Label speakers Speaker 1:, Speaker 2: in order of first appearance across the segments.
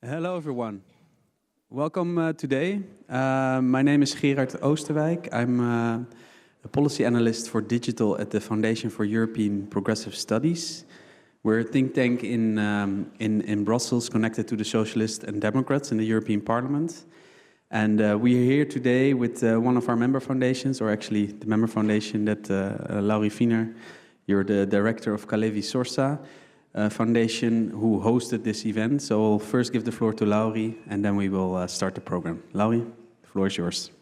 Speaker 1: Hello everyone. Welcome today. My name is Gerard Oosterwijk. I'm a policy analyst for digital at the Foundation for European Progressive Studies. We're a think tank in Brussels connected to the Socialists and Democrats in the European Parliament. And we are here today with one of our member foundations, or actually the member foundation that Lauri Wiener, you're the director of Kalevi Sorsa Foundation, who hosted this event. So I'll first give the floor to Lauri, and then we will start the program. Lauri, the floor is yours.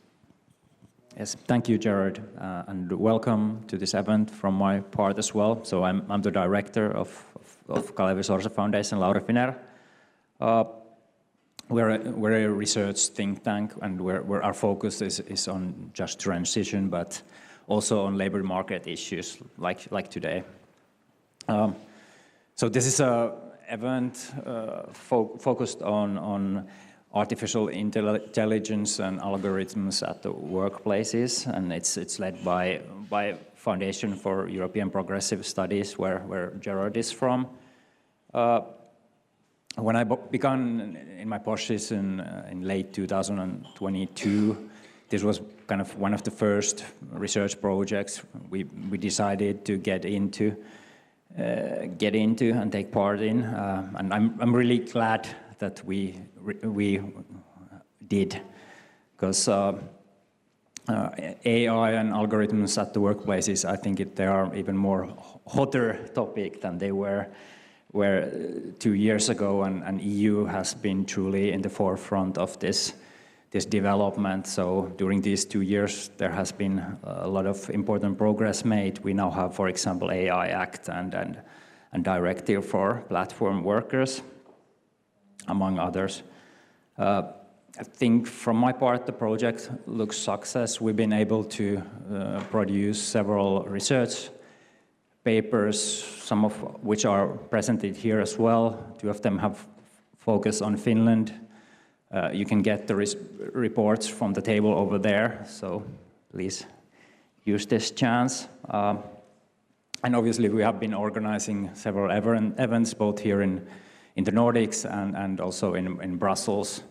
Speaker 2: Yes, thank you, Gerard, and welcome to this event from my part as well. So I'm the director of Kalevi Sorsa Foundation, Laura Wiener. We're a research think tank, and where our focus is on just transition, but also on labor market issues like today. So this is an event focused on artificial intelligence and algorithms at the workplaces, and it's led by Foundation for European Progressive Studies, where Gerard is from. When I began in my position in late 2022, this was kind of one of the first research projects we decided to get into and take part in, and I'm really glad that we did, because AI and algorithms at the workplaces, I think they are even more hotter topic than they were 2 years ago, and EU has been truly in the forefront of this development. So during these 2 years, there has been a lot of important progress made. We now have, for example, AI Act and directive for platform workers, among others. I think from my part, the project looks success. We've been able to produce several research papers, some of which are presented here as well. 2 of them have focused on Finland. You can get the reports from the table over there, so please use this chance. And obviously we have been organizing several events both here in the Nordics and also in Brussels.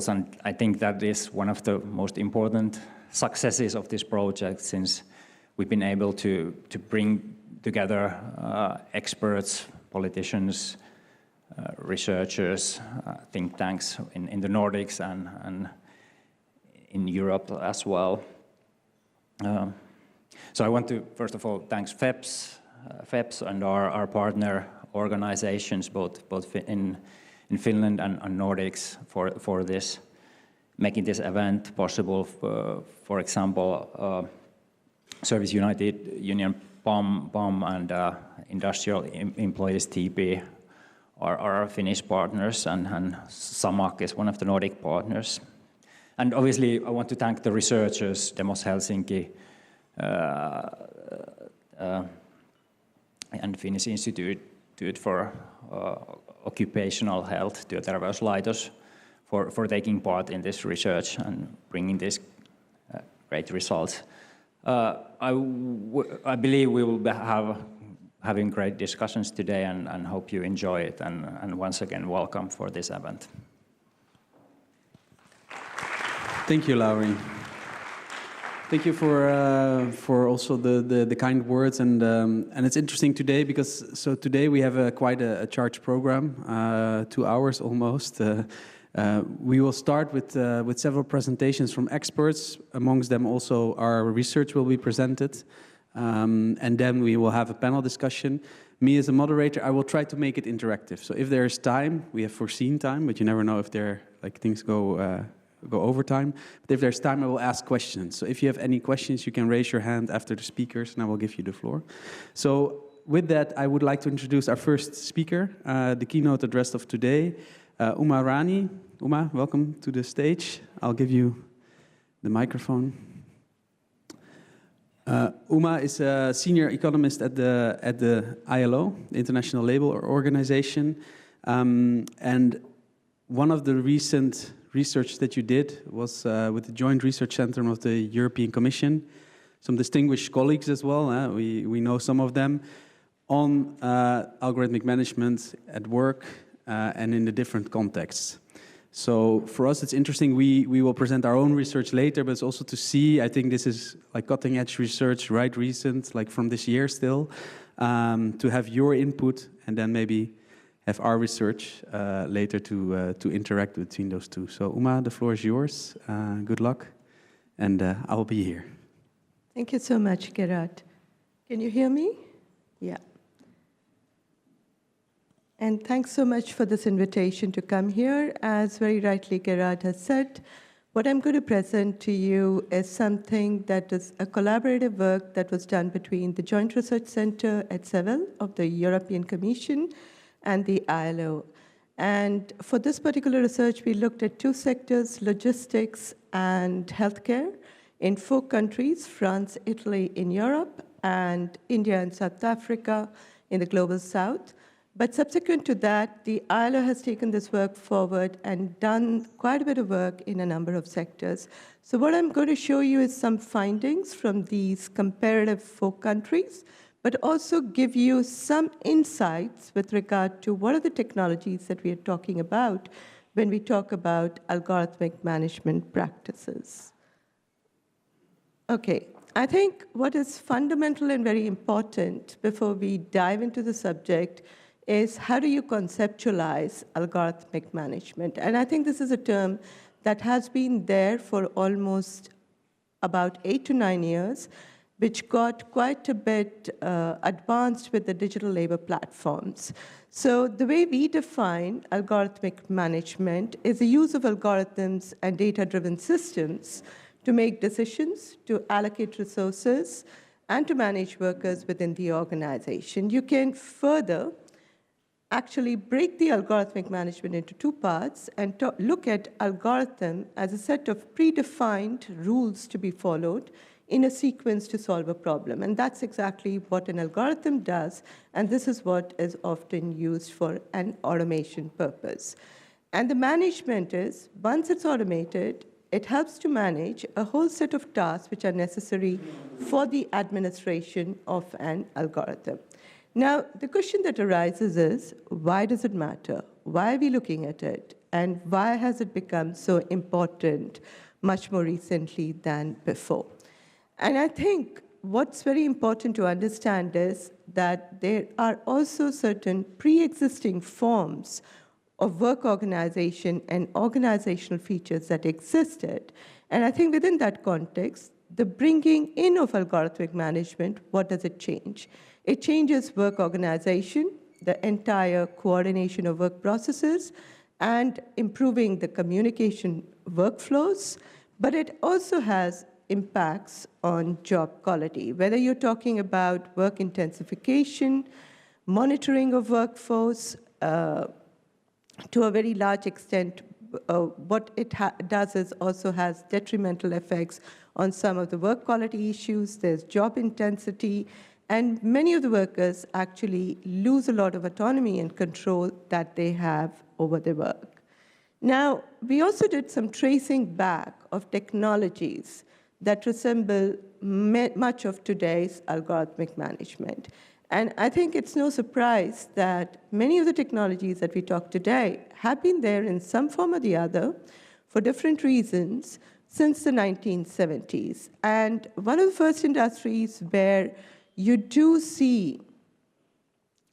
Speaker 2: And I think that is one of the most important successes of this project, since we've been able to bring together experts, politicians, researchers, think tanks in the Nordics and in Europe as well. So I want to first of all thank FEPS and our partner organizations both in Finland and Nordics for this, making this event possible. For example, Service United Union PAM and Industrial Employees TP are our Finnish partners, and SAMAK is one of the Nordic partners. And obviously, I want to thank the researchers, Demos Helsinki, and Finnish Institute for Occupational Health, Työterveyslaitos, for taking part in this research and bringing these great results. I believe we will having great discussions today, and hope you enjoy it, and once again welcome for this event.
Speaker 1: Thank you, Lauri. Thank you for also the kind words, and it's interesting today because today we have quite a charged program, 2 hours almost. We will start with several presentations from experts. Amongst them also our research will be presented. And then we will have a panel discussion. Me as a moderator, I will try to make it interactive. So if there is time, we have foreseen time, but you never know if things go over time. But if there's time, I will ask questions. So if you have any questions, you can raise your hand after the speakers, and I will give you the floor. So with that, I would like to introduce our first speaker, the keynote address of today, Uma Rani. Uma, welcome to the stage. I'll give you the microphone. Uma is a senior economist at the ILO, the International Labour Organization, and one of the recent research that you did was with the Joint Research Centre of the European Commission. Some distinguished colleagues as well, we know some of them, on algorithmic management at work, and in the different contexts. So for us, it's interesting. We will present our own research later, but it's also to see, I think this is like cutting edge research, right, recent, like from this year still, to have your input and then maybe have our research later to interact between those two. So Uma, the floor is yours. Good luck, and I will be here.
Speaker 3: Thank you so much, Gerard. Can you hear me? Yeah. And thanks so much for this invitation to come here. As very rightly Gerard has said, what I'm going to present to you is something that is a collaborative work that was done between the Joint Research Center at Seville of the European Commission and the ILO. And for this particular research, we looked at two sectors, logistics and healthcare, in 4 countries, France, Italy in Europe, and India and South Africa in the Global South. But subsequent to that, the ILO has taken this work forward and done quite a bit of work in a number of sectors. So what I'm going to show you is some findings from these comparative 4 countries, but also give you some insights with regard to what are the technologies that we are talking about when we talk about algorithmic management practices. Okay, I think what is fundamental and very important before we dive into the subject is how do you conceptualize algorithmic management? And I think this is a term that has been there for almost about 8 to 9 years, which got quite a bit advanced with the digital labor platforms. So the way we define algorithmic management is the use of algorithms and data-driven systems to make decisions, to allocate resources, and to manage workers within the organization. You can further actually break the algorithmic management into 2 parts and look at algorithm as a set of predefined rules to be followed in a sequence to solve a problem. And that's exactly what an algorithm does, and this is what is often used for an automation purpose. And the management is, once it's automated, it helps to manage a whole set of tasks which are necessary for the administration of an algorithm. Now, the question that arises is, why does it matter? Why are we looking at it? And why has it become so important much more recently than before? And I think what's very important to understand is that there are also certain pre-existing forms of work organization and organizational features that existed. And I think within that context, the bringing in of algorithmic management, what does it change? It changes work organization, the entire coordination of work processes, and improving the communication workflows, but it also has impacts on job quality, whether you're talking about work intensification, monitoring of workforce, to a very large extent, what it does is also has detrimental effects on some of the work quality issues. There's job intensity, and many of the workers actually lose a lot of autonomy and control that they have over their work. Now, we also did some tracing back of technologies that resemble much of today's algorithmic management. And I think it's no surprise that many of the technologies that we talk today have been there in some form or the other for different reasons since the 1970s. And one of the first industries where you do see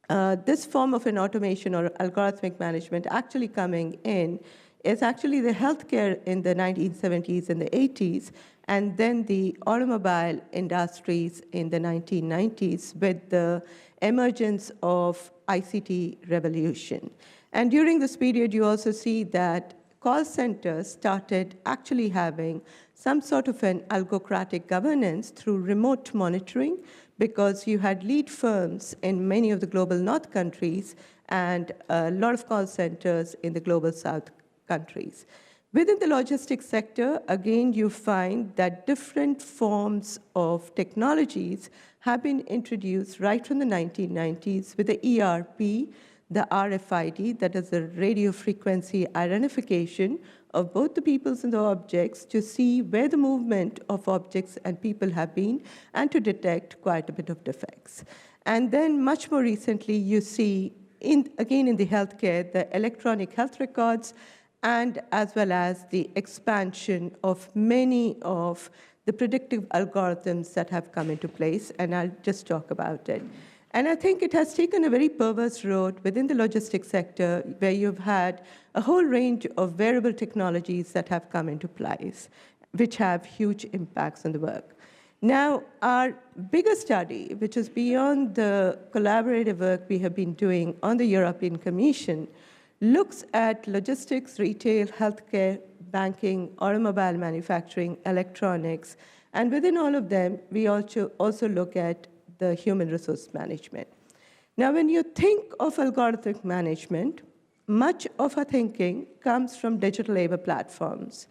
Speaker 3: this form of an automation or algorithmic management actually coming in is actually the healthcare in the 1970s and the 80s, and then the automobile industries in the 1990s with the emergence of ICT revolution. And during this period, you also see that call centers started actually having some sort of an algocratic governance through remote monitoring, because you had lead firms in many of the global north countries and a lot of call centers in the global south countries. Within the logistics sector, again, you find that different forms of technologies have been introduced right from the 1990s with the ERP, the RFID, that is the radio frequency identification of both the peoples and the objects to see where the movement of objects and people have been and to detect quite a bit of defects. And then much more recently, you see again in the healthcare, the electronic health records, and as well as the expansion of many of the predictive algorithms that have come into place, and I'll just talk about it. And I think it has taken a very perverse road within the logistics sector, where you've had a whole range of wearable technologies that have come into place, which have huge impacts on the work. Now, our bigger study, which is beyond the collaborative work we have been doing on the European Commission, looks at logistics, retail, healthcare, banking, automobile manufacturing, electronics, and within all of them, we also look at the human resource management. Now, when you think of algorithmic management, much of our thinking comes from digital labor platforms.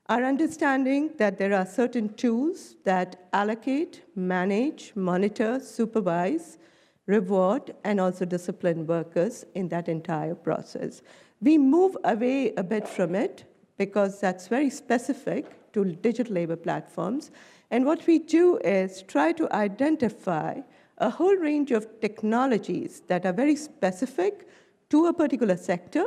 Speaker 3: Our understanding that there are certain tools that allocate, manage, monitor, supervise, reward, and also discipline workers in that entire process. We move away a bit from it because that's very specific to digital labor platforms. And what we do is try to identify a whole range of technologies that are very specific to a particular sector,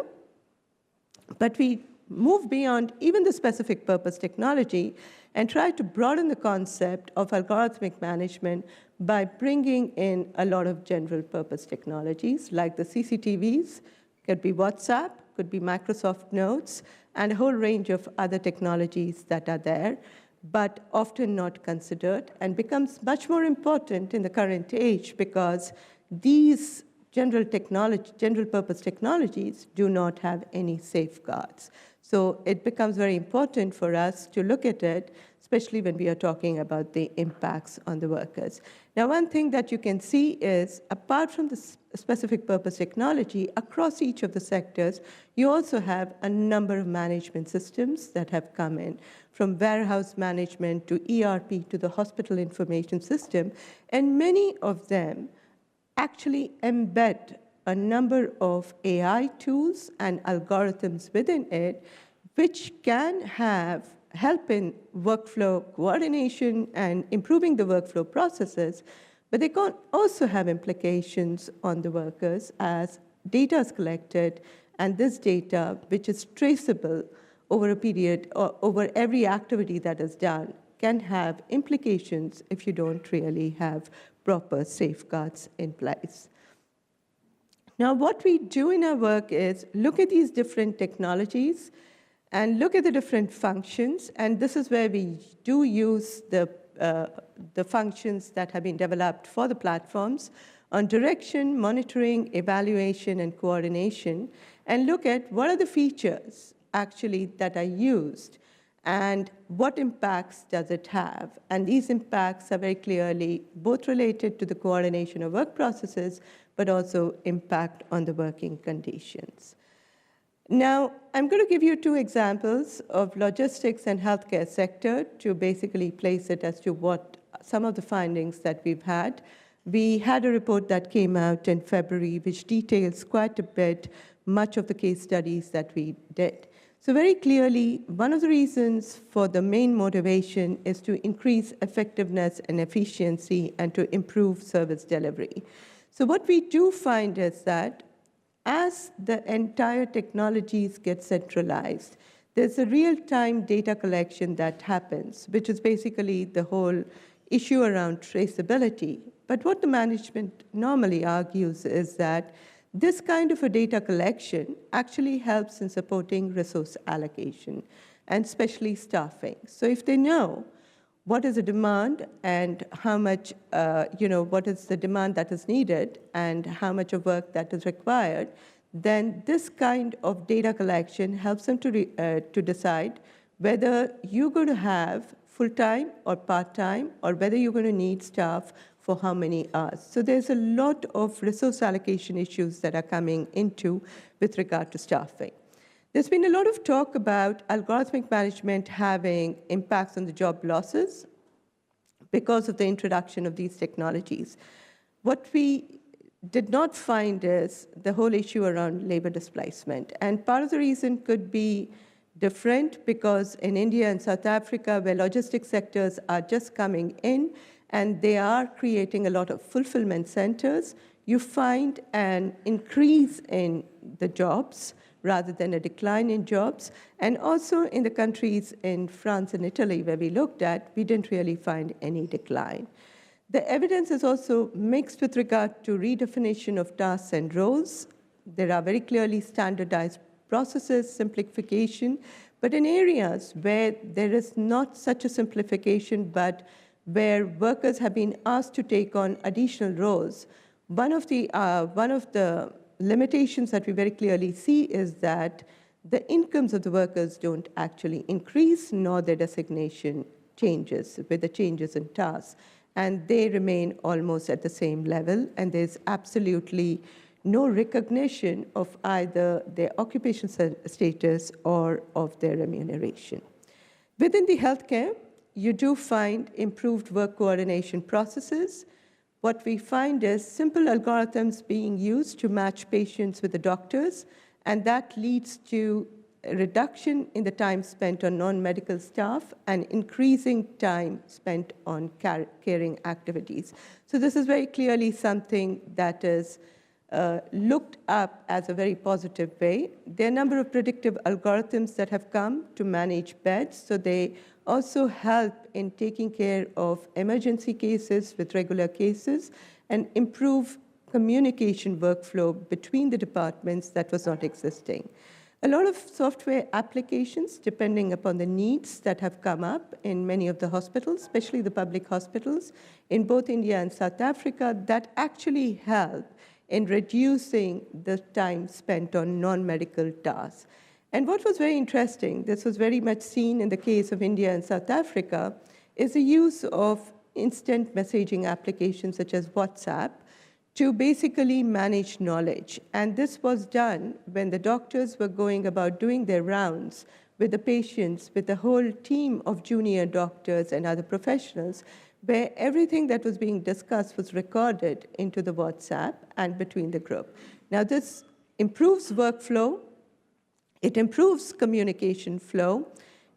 Speaker 3: but we move beyond even the specific purpose technology and try to broaden the concept of algorithmic management by bringing in a lot of general purpose technologies like the CCTVs, could be WhatsApp, could be Microsoft Notes, and a whole range of other technologies that are there, but often not considered, and becomes much more important in the current age because these general purpose technologies do not have any safeguards. So it becomes very important for us to look at it, especially when we are talking about the impacts on the workers. Now, one thing that you can see is, apart from the specific purpose technology, across each of the sectors, you also have a number of management systems that have come in, from warehouse management to ERP to the hospital information system, and many of them actually embed a number of AI tools and algorithms within it, which can help in workflow coordination and improving the workflow processes, but they can also have implications on the workers as data is collected, and this data, which is traceable over a period or over every activity that is done, can have implications if you don't really have proper safeguards in place. Now, what we do in our work is look at these different technologies and look at the different functions, and this is where we do use the functions that have been developed for the platforms on direction, monitoring, evaluation, and coordination, and look at what are the features actually that are used and what impacts does it have. And these impacts are very clearly both related to the coordination of work processes, but also impact on the working conditions. Now, I'm going to give you two examples of logistics and healthcare sector to basically place it as to what some of the findings that we've had. We had a report that came out in February, which details quite a bit much of the case studies that we did. So very clearly, one of the reasons for the main motivation is to increase effectiveness and efficiency and to improve service delivery. So what we do find is that as the entire technologies get centralized, there's a real-time data collection that happens, which is basically the whole issue around traceability. But what the management normally argues is that this kind of a data collection actually helps in supporting resource allocation, and especially staffing. So if they know what is the demand and how much, what is the demand that is needed and how much of work that is required, then this kind of data collection helps them to decide whether you're going to have full-time or part-time, or whether you're going to need staff for how many hours. So there's a lot of resource allocation issues that are coming into with regard to staffing. There's been a lot of talk about algorithmic management having impacts on the job losses because of the introduction of these technologies. What we did not find is the whole issue around labor displacement. And part of the reason could be different because in India and South Africa, where logistics sectors are just coming in and they are creating a lot of fulfillment centers, you find an increase in the jobs rather than a decline in jobs. And also in the countries in France and Italy where we looked at, we didn't really find any decline. The evidence is also mixed with regard to redefinition of tasks and roles. There are very clearly standardized processes, simplification, but in areas where there is not such a simplification, but where workers have been asked to take on additional roles, one of the limitations that we very clearly see is that the incomes of the workers don't actually increase, nor their designation changes with the changes in tasks. And they remain almost at the same level, and there's absolutely no recognition of either their occupational status or of their remuneration. Within the healthcare, you do find improved work coordination processes. What we find is simple algorithms being used to match patients with the doctors, and that leads to a reduction in the time spent on non-medical staff and increasing time spent on caring activities. So this is very clearly something that is looked up as a very positive way. There are a number of predictive algorithms that have come to manage beds, so they also help in taking care of emergency cases with regular cases and improve communication workflow between the departments that was not existing. A lot of software applications, depending upon the needs that have come up in many of the hospitals, especially the public hospitals, in both India and South Africa, that actually help in reducing the time spent on non-medical tasks. And what was very interesting, this was very much seen in the case of India and South Africa, is the use of instant messaging applications such as WhatsApp to basically manage knowledge. And this was done when the doctors were going about doing their rounds with the patients, with the whole team of junior doctors and other professionals, where everything that was being discussed was recorded into the WhatsApp and between the group. Now, this improves workflow, it improves communication flow,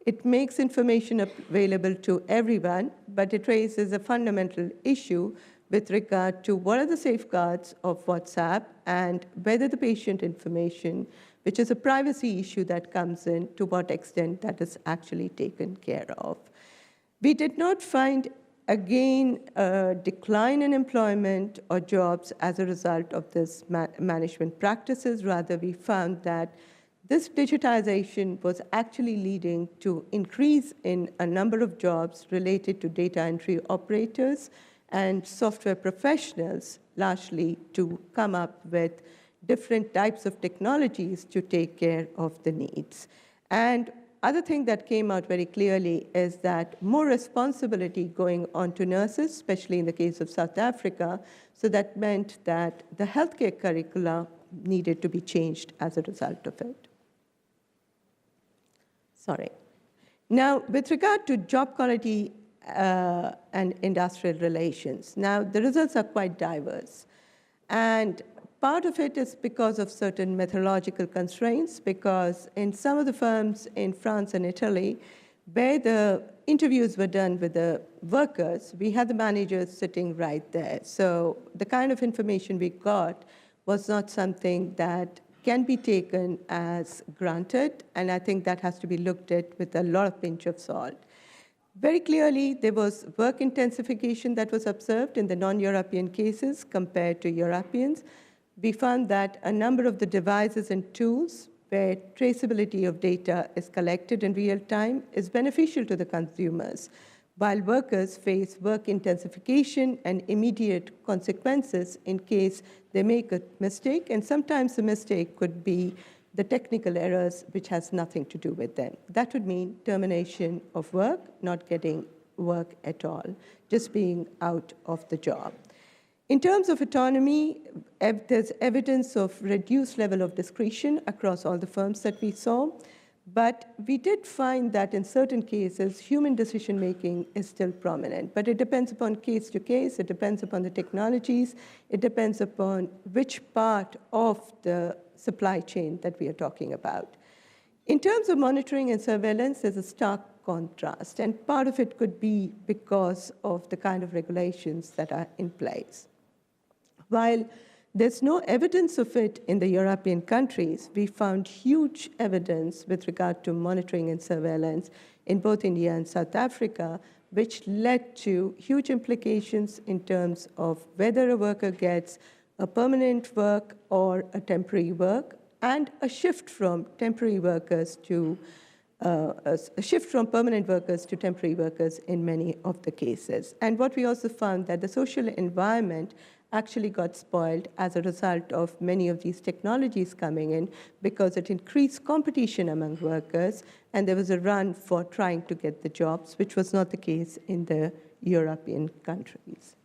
Speaker 3: it makes information available to everyone, but it raises a fundamental issue with regard to what are the safeguards of WhatsApp and whether the patient information, which is a privacy issue that comes in, to what extent that is actually taken care of. We did not find, again, a decline in employment or jobs as a result of this management practices. Rather, we found that this digitization was actually leading to increase in a number of jobs related to data entry operators and software professionals, largely to come up with different types of technologies to take care of the needs. And other thing that came out very clearly is that more responsibility going on to nurses, especially in the case of South Africa, so that meant that the healthcare curricula needed to be changed as a result of it. Sorry. Now, with regard to job quality and industrial relations, now the results are quite diverse. And part of it is because of certain methodological constraints, because in some of the firms in France and Italy, where the interviews were done with the workers, we had the managers sitting right there. So the kind of information we got was not something that can be taken as granted, and I think that has to be looked at with a lot of pinch of salt. Very clearly, there was work intensification that was observed in the non-European cases compared to Europeans. We found that a number of the devices and tools where traceability of data is collected in real time is beneficial to the consumers, while workers face work intensification and immediate consequences in case they make a mistake, and sometimes the mistake could be the technical errors which has nothing to do with them. That would mean termination of work, not getting work at all, just being out of the job. In terms of autonomy, there's evidence of reduced level of discretion across all the firms that we saw, but we did find that in certain cases, human decision-making is still prominent, but it depends upon case to case, it depends upon the technologies, it depends upon which part of the supply chain that we are talking about. In terms of monitoring and surveillance, there's a stark contrast, and part of it could be because of the kind of regulations that are in place. While There's no evidence of it in the European countries. We found huge evidence with regard to monitoring and surveillance in both India and South Africa, which led to huge implications in terms of whether a worker gets a permanent work or a temporary work, and a shift from temporary workers to a shift from permanent workers to temporary workers in many of the cases. And what we also found that the social environment actually got spoiled as a result of many of these technologies coming in, because it increased competition among workers, and there was a run for trying to get the jobs, which was not the case in the European countries.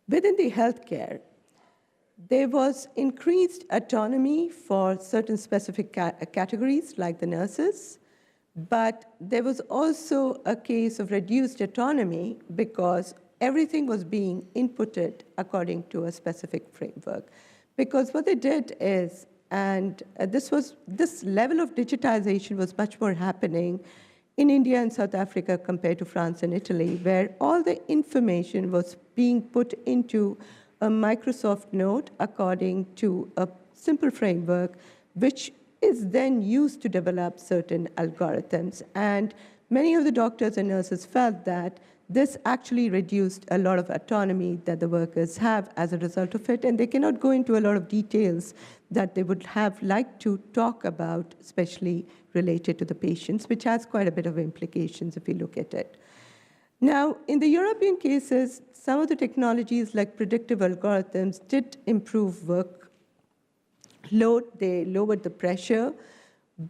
Speaker 3: Within the healthcare, there was increased autonomy for certain specific categories, like the nurses, but there was also a case of reduced autonomy because everything was being inputted according to a specific framework. Because what they did is, and this level of digitization was much more happening in India and South Africa compared to France and Italy, where all the information was being put into a Microsoft Note according to a simple framework, which is then used to develop certain algorithms. And many of the doctors and nurses felt that this actually reduced a lot of autonomy that the workers have as a result of it, and they cannot go into a lot of details that they would have liked to talk about, especially related to the patients, which has quite a bit of implications if we look at it. Now, in the European cases, some of the technologies like predictive algorithms did improve workload, they lowered the pressure,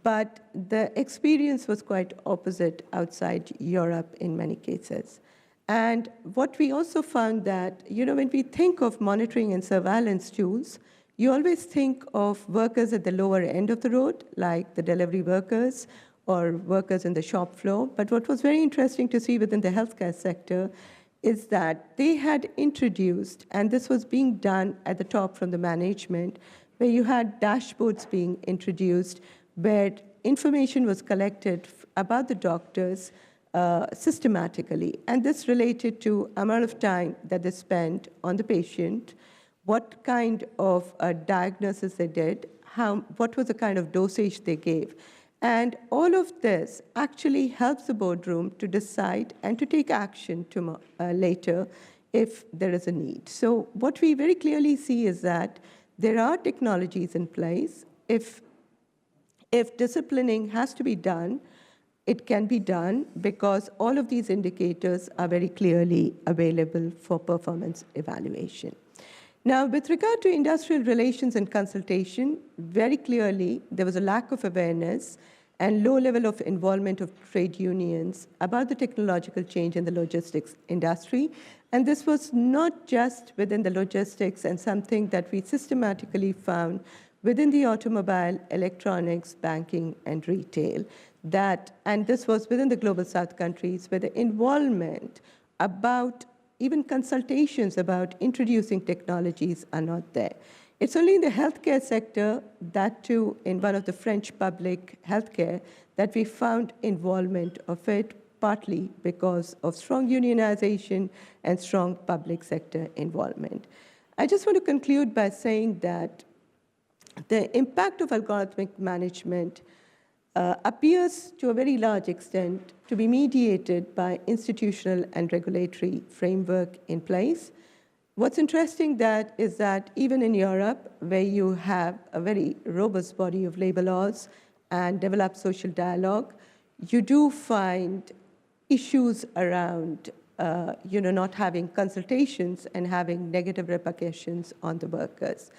Speaker 3: but the experience was quite opposite outside Europe in many cases. And what we also found that, when we think of monitoring and surveillance tools, you always think of workers at the lower end of the road, like the delivery workers or workers in the shop floor. But what was very interesting to see within the healthcare sector is that they had introduced, and this was being done at the top from the management, where you had dashboards being introduced, where information was collected about the doctors systematically. And this related to amount of time that they spent on the patient, what kind of diagnosis they did, what was the kind of dosage they gave. And all of this actually helps the boardroom to decide and to take action later if there is a need. So what we very clearly see is that there are technologies in place. If disciplining has to be done, it can be done because all of these indicators are very clearly available for performance evaluation. Now, with regard to industrial relations and consultation, very clearly there was a lack of awareness and low level of involvement of trade unions about the technological change in the logistics industry. And this was not just within the logistics and something that we systematically found within the automobile, electronics, banking, and retail. And this was within the Global South countries, where the involvement about even consultations about introducing technologies are not there. It's only in the healthcare sector, that too in one of the French public healthcare, that we found involvement of it, partly because of strong unionization and strong public sector involvement. I just want to conclude by saying that the impact of algorithmic management appears to a very large extent to be mediated by institutional and regulatory framework in place. What's interesting is that even in Europe, where you have a very robust body of labor laws and developed social dialogue, you do find issues around not having consultations and having negative repercussions on the workers.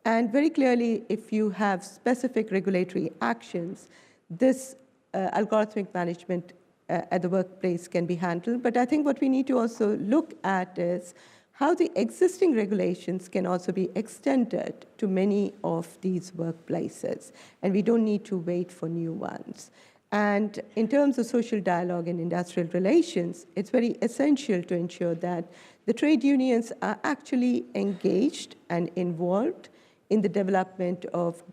Speaker 3: And very clearly, if you have specific regulatory actions, this algorithmic management at the workplace can be handled. But I think what we need to also look at is how the existing regulations can also be extended to many of these workplaces. And we don't need to wait for new ones. And in terms of social dialogue and industrial relations, it's very essential to ensure that the trade unions are actually engaged and involved in the development of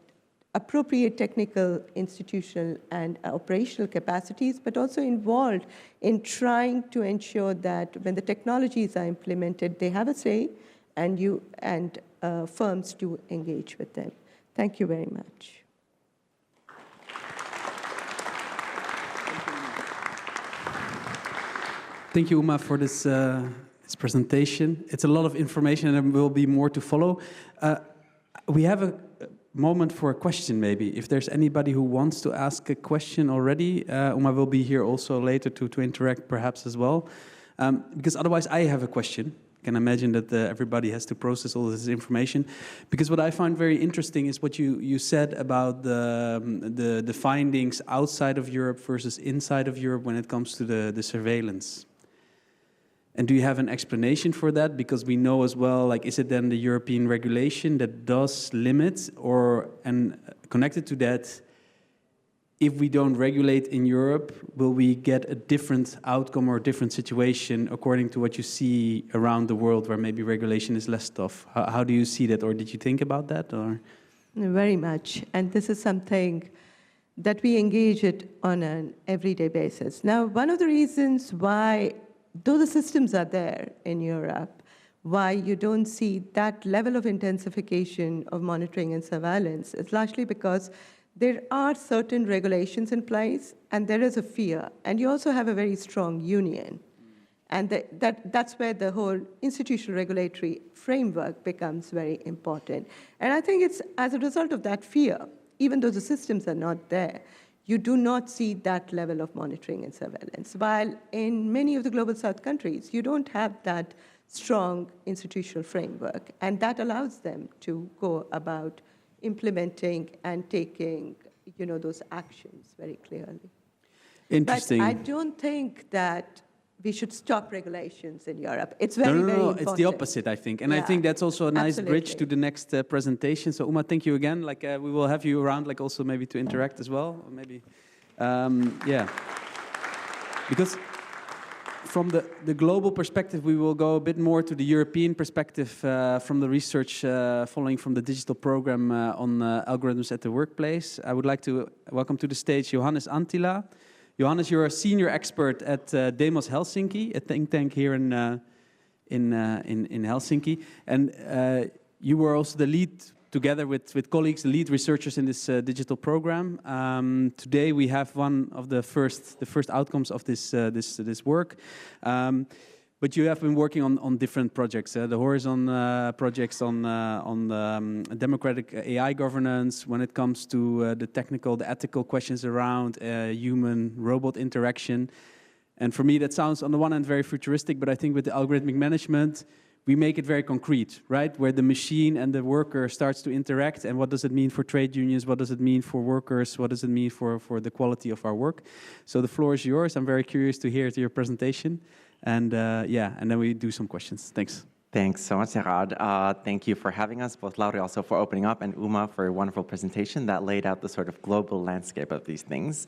Speaker 3: appropriate technical, institutional, and operational capacities, but also involved in trying to ensure that when the technologies are implemented, they have a say and firms do engage with them. Thank you very much.
Speaker 1: Thank you, Uma, for this presentation. It's a lot of information, and there will be more to follow. We have a moment for a question, maybe. If there's anybody who wants to ask a question already, Uma will be here also later to interact, perhaps, as well. Because otherwise, I have a question. I can imagine that everybody has to process all this information. Because what I find very interesting is what you said about the findings outside of Europe versus inside of Europe when it comes to the surveillance. And do you have an explanation for that? Because we know as well, like, is it then the European regulation that does limit, and connected to that, if we don't regulate in Europe, will we get a different outcome or a different situation according to what you see around the world where maybe regulation is less tough? How do you see that, or did you think about that? Or?
Speaker 3: Very much, and this is something that we engage it on an everyday basis. Now, one of the reasons why, though the systems are there in Europe, why you don't see that level of intensification of monitoring and surveillance is largely because there are certain regulations in place, and there is a fear. And you also have a very strong union. And that's where the whole institutional regulatory framework becomes very important. And I think it's as a result of that fear, even though the systems are not there, you do not see that level of monitoring and surveillance. While in many of the global south countries, you don't have that strong institutional framework, and that allows them to go about implementing and taking, those actions very clearly.
Speaker 1: Interesting.
Speaker 3: But I don't think that we should stop regulations in Europe. It's very, very important.
Speaker 1: It's the opposite, I think. And I think that's also a nice bridge to the next presentation. So, Uma, thank you again. We will have you around, also maybe to interact as well. Or maybe, because from the global perspective, we will go a bit more to the European perspective from the research following from the digital program on algorithms at the workplace. I would like to welcome to the stage Juha Antila. Johannes, you're a senior expert at Demos Helsinki, a think tank here in Helsinki, and you were also the lead, together with colleagues, the lead researchers in this digital program. Today we have one of the first outcomes of this work. But you have been working on different projects, the Horizon projects on democratic AI governance, when it comes to the ethical questions around human-robot interaction. And for me, that sounds on the one hand very futuristic, but I think with the algorithmic management, we make it very concrete, right? Where the machine and the worker starts to interact, and what does it mean for trade unions? What does it mean for workers? What does it mean for the quality of our work? So the floor is yours. I'm very curious to hear your presentation. And and then we do some questions. Thanks.
Speaker 4: Thanks so much, Gerard. Thank you for having us, both Laura also for opening up, and Uma for a wonderful presentation that laid out the sort of global landscape of these things.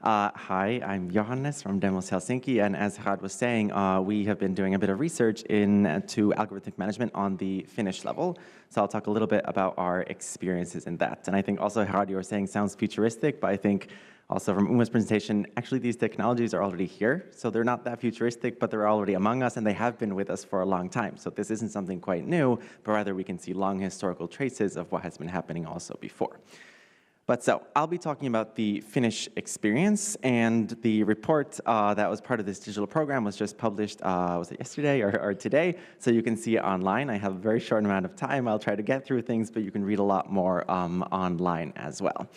Speaker 4: Hi, I'm Johannes from Demos Helsinki, and as Gerard was saying, we have been doing a bit of research into algorithmic management on the Finnish level. So I'll talk a little bit about our experiences in that. And I think also, Gerard, you were saying sounds futuristic, but I think also from Uma's presentation, actually these technologies are already here. So they're not that futuristic, but they're already among us, and they have been with us for a long time. So this isn't something quite new, but rather we can see long historical traces of what has been happening also before. But so I'll be talking about the Finnish experience, and the report that was part of this digital program was just published, was it yesterday or today? So you can see it online. I have a very short amount of time. I'll try to get through things, but you can read a lot more online as well.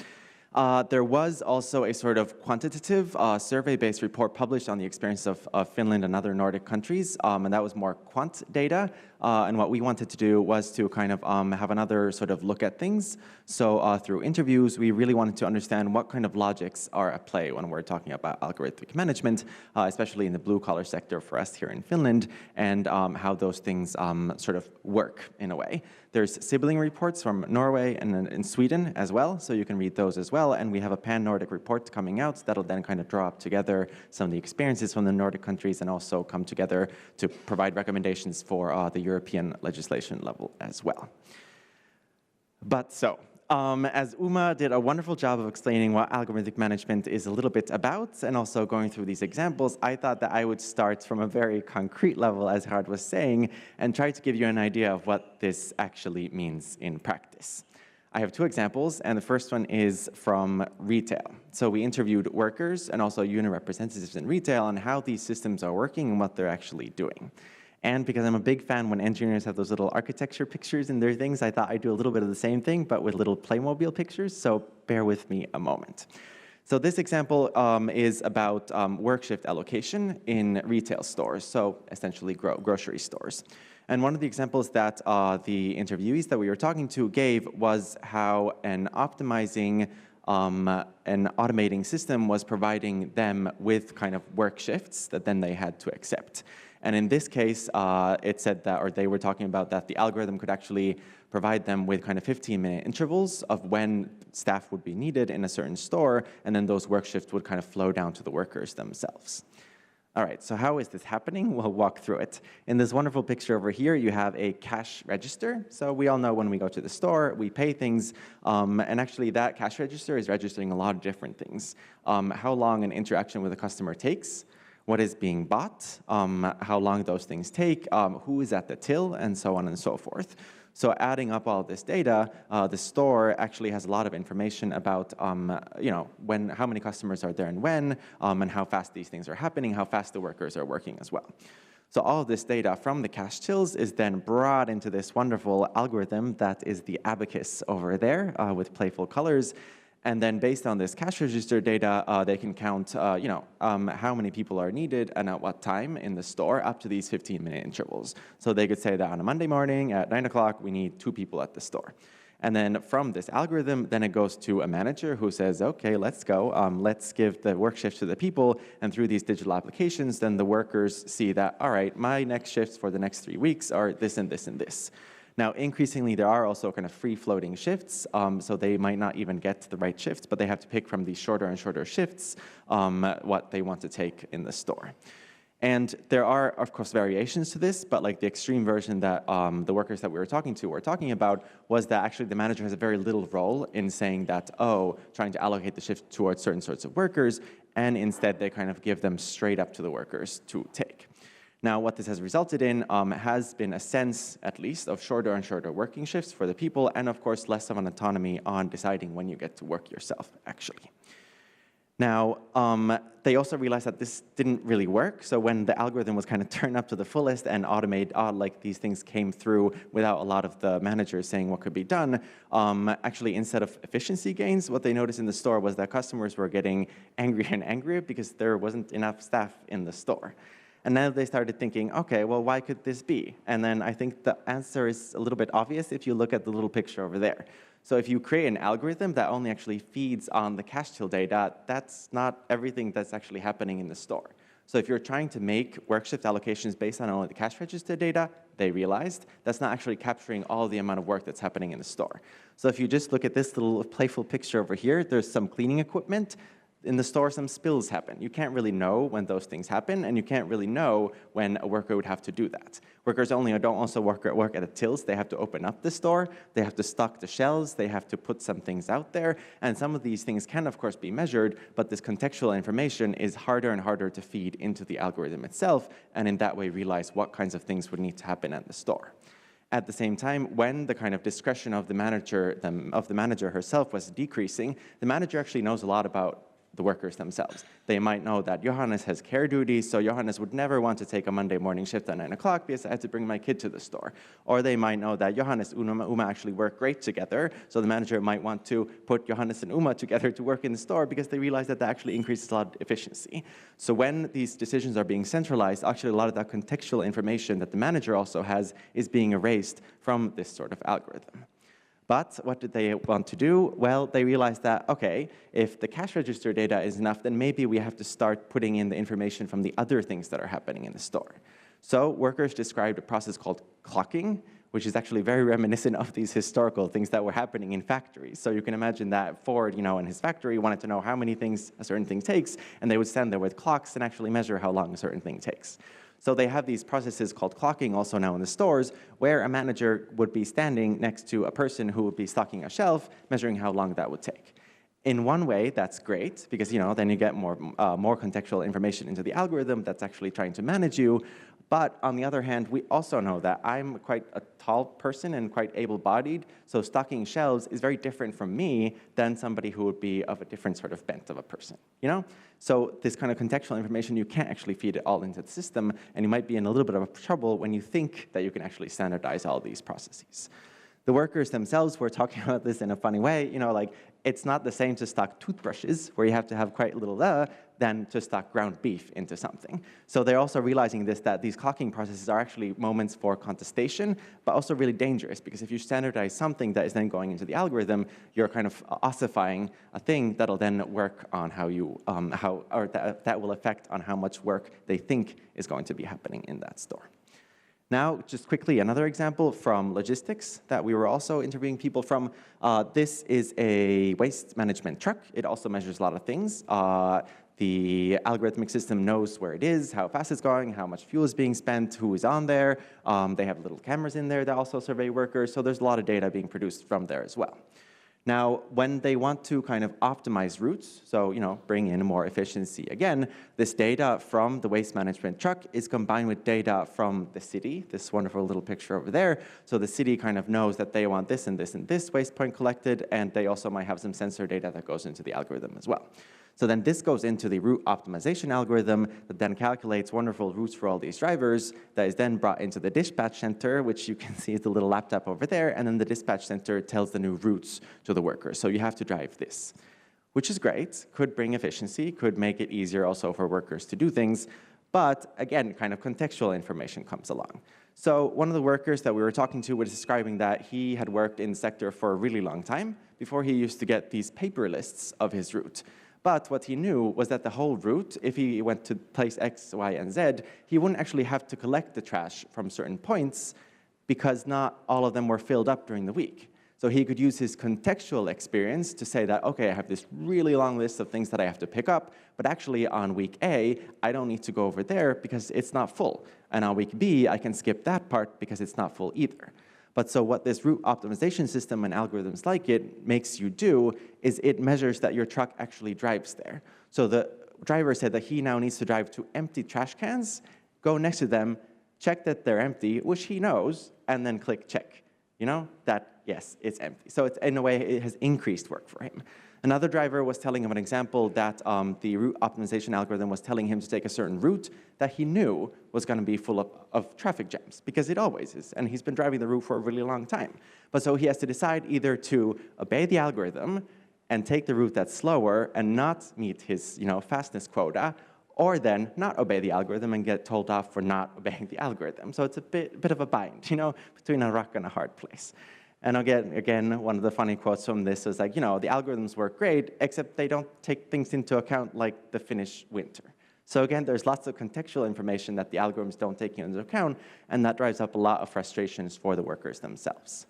Speaker 4: There was also a sort of quantitative survey-based report published on the experience of Finland and other Nordic countries, and that was more quant data. And what we wanted to do was to kind of have another sort of look at things. So through interviews, we really wanted to understand what kind of logics are at play when we're talking about algorithmic management, especially in the blue-collar sector for us here in Finland, and how those things sort of work in a way. There's sibling reports from Norway and in Sweden as well, so you can read those as well. And we have a pan-Nordic report coming out that'll then kind of draw up together some of the experiences from the Nordic countries and also come together to provide recommendations for the European legislation level as well. But so, As Uma did a wonderful job of explaining what algorithmic management is a little bit about, and also going through these examples, I thought that I would start from a very concrete level, as Gerard was saying, and try to give you an idea of what this actually means in practice. I have two examples, and the first one is from retail. So we interviewed workers and also union representatives in retail on how these systems are working and what they're actually doing. And because I'm a big fan when engineers have those little architecture pictures in their things, I thought I'd do a little bit of the same thing, but with little Playmobil pictures, so bear with me a moment. So this example is about work shift allocation in retail stores, so essentially grocery stores. And one of the examples that the interviewees that we were talking to gave was how an optimizing an automating system was providing them with kind of work shifts that then they had to accept. And in this case, it said that, or they were talking about that the algorithm could actually provide them with kind of 15-minute intervals of when staff would be needed in a certain store, and then those work shifts would kind of flow down to the workers themselves. All right, so how is this happening? We'll walk through it. In this wonderful picture over here, you have a cash register. So we all know when we go to the store, we pay things, and actually that cash register is registering a lot of different things. How long an interaction with a customer takes, what is being bought, how long those things take, who is at the till, and so on and so forth. So adding up all this data, the store actually has a lot of information about, how many customers are there and when, and how fast these things are happening, how fast the workers are working as well. So all of this data from the cash tills is then brought into this wonderful algorithm that is the abacus over there with playful colors. And then based on this cash register data, they can count how many people are needed and at what time in the store up to these 15-minute intervals. So they could say that on a Monday morning at 9 o'clock, we need 2 people at the store. And then from this algorithm, then it goes to a manager who says, okay, let's go. Let's give the work shifts to the people. And through these digital applications, then the workers see that, all right, my next shifts for the next 3 weeks are this and this and this. Now, increasingly, there are also kind of free-floating shifts, so they might not even get the right shifts, but they have to pick from these shorter and shorter shifts what they want to take in the store. And there are, of course, variations to this, but like the extreme version that the workers that we were talking to were talking about was that actually the manager has a very little role in saying that, trying to allocate the shift towards certain sorts of workers, and instead they kind of give them straight up to the workers to take. Now, what this has resulted in has been a sense, at least, of shorter and shorter working shifts for the people, and of course, less of an autonomy on deciding when you get to work yourself, actually. Now, they also realized that this didn't really work, so when the algorithm was kind of turned up to the fullest and these things came through without a lot of the managers saying what could be done, actually, instead of efficiency gains, what they noticed in the store was that customers were getting angrier and angrier because there wasn't enough staff in the store. And then they started thinking, okay, well, why could this be? And then I think the answer is a little bit obvious if you look at the little picture over there. So if you create an algorithm that only actually feeds on the cash till data, that's not everything that's actually happening in the store. So if you're trying to make work shift allocations based on only the cash register data, they realized that's not actually capturing all the amount of work that's happening in the store. So if you just look at this little playful picture over here, there's some cleaning equipment. In the store, some spills happen. You can't really know when those things happen, and you can't really know when a worker would have to do that. Workers don't also work at the tills. They have to open up the store, they have to stock the shelves, they have to put some things out there, and some of these things can, of course, be measured, but this contextual information is harder and harder to feed into the algorithm itself, and in that way realize what kinds of things would need to happen at the store. At the same time, when the kind of discretion of the manager herself was decreasing, the manager actually knows a lot about the workers themselves. They might know that Johannes has care duties, so Johannes would never want to take a Monday morning shift at 9 o'clock because I had to bring my kid to the store. Or they might know that Johannes and Uma actually work great together, so the manager might want to put Johannes and Uma together to work in the store because they realize that that actually increases a lot of efficiency. So when these decisions are being centralized, actually a lot of that contextual information that the manager also has is being erased from this sort of algorithm. But what did they want to do? Well, they realized that, okay, if the cash register data is enough, then maybe we have to start putting in the information from the other things that are happening in the store. So workers described a process called clocking, which is actually very reminiscent of these historical things that were happening in factories. So you can imagine that Ford, in his factory wanted to know how many things a certain thing takes, and they would stand there with clocks and actually measure how long a certain thing takes. So they have these processes called clocking also now in the stores, where a manager would be standing next to a person who would be stocking a shelf, measuring how long that would take. In one way, that's great, because then you get more contextual information into the algorithm that's actually trying to manage you. But on the other hand, we also know that I'm quite a tall person and quite able-bodied, so stocking shelves is very different from me than somebody who would be of a different sort of bent of a person, So this kind of contextual information, you can't actually feed it all into the system, and you might be in a little bit of trouble when you think that you can actually standardize all these processes. The workers themselves were talking about this in a funny way, it's not the same to stock toothbrushes, where you have to have quite little than to stock ground beef into something. So they're also realizing that these clocking processes are actually moments for contestation, but also really dangerous, because if you standardize something that is then going into the algorithm, you're kind of ossifying a thing that'll then work on that will affect on how much work they think is going to be happening in that store. Now, just quickly, another example from logistics that we were also interviewing people from. This is a waste management truck. It also measures a lot of things. The algorithmic system knows where it is, how fast it's going, how much fuel is being spent, who is on there. They have little cameras in there that also survey workers, so there's a lot of data being produced from there as well. Now, when they want to kind of optimize routes, so bring in more efficiency again, this data from the waste management truck is combined with data from the city, this wonderful little picture over there. So the city kind of knows that they want this and this and this waste point collected, and they also might have some sensor data that goes into the algorithm as well. So then this goes into the route optimization algorithm that then calculates wonderful routes for all these drivers, that is then brought into the dispatch center, which you can see is the little laptop over there, and then the dispatch center tells the new routes to the workers. So you have to drive this, which is great, could bring efficiency, could make it easier also for workers to do things, but again, kind of contextual information comes along. So one of the workers that we were talking to was describing that he had worked in the sector for a really long time before he used to get these paper lists of his route. But what he knew was that the whole route, if he went to place X, Y, and Z, he wouldn't actually have to collect the trash from certain points because not all of them were filled up during the week. So he could use his contextual experience to say that, okay, I have this really long list of things that I have to pick up, but actually on week A, I don't need to go over there because it's not full. And on week B, I can skip that part because it's not full either. But so what this route optimization system and algorithms like it makes you do is it measures that your truck actually drives there. So the driver said that he now needs to drive to empty trash cans, go next to them, check that they're empty, which he knows, and then click check. That, yes, it's empty. So it's, in a way, it has increased work for him. Another driver was telling him an example that the route optimization algorithm was telling him to take a certain route that he knew was going to be full of traffic jams, because it always is, and he's been driving the route for a really long time. But so he has to decide either to obey the algorithm and take the route that's slower and not meet his fastness quota, or then not obey the algorithm and get told off for not obeying the algorithm. So it's a bit of a bind, between a rock and a hard place. And again, one of the funny quotes from this is like, the algorithms work great, except they don't take things into account like the Finnish winter. So again, there's lots of contextual information that the algorithms don't take into account, and that drives up a lot of frustrations for the workers themselves.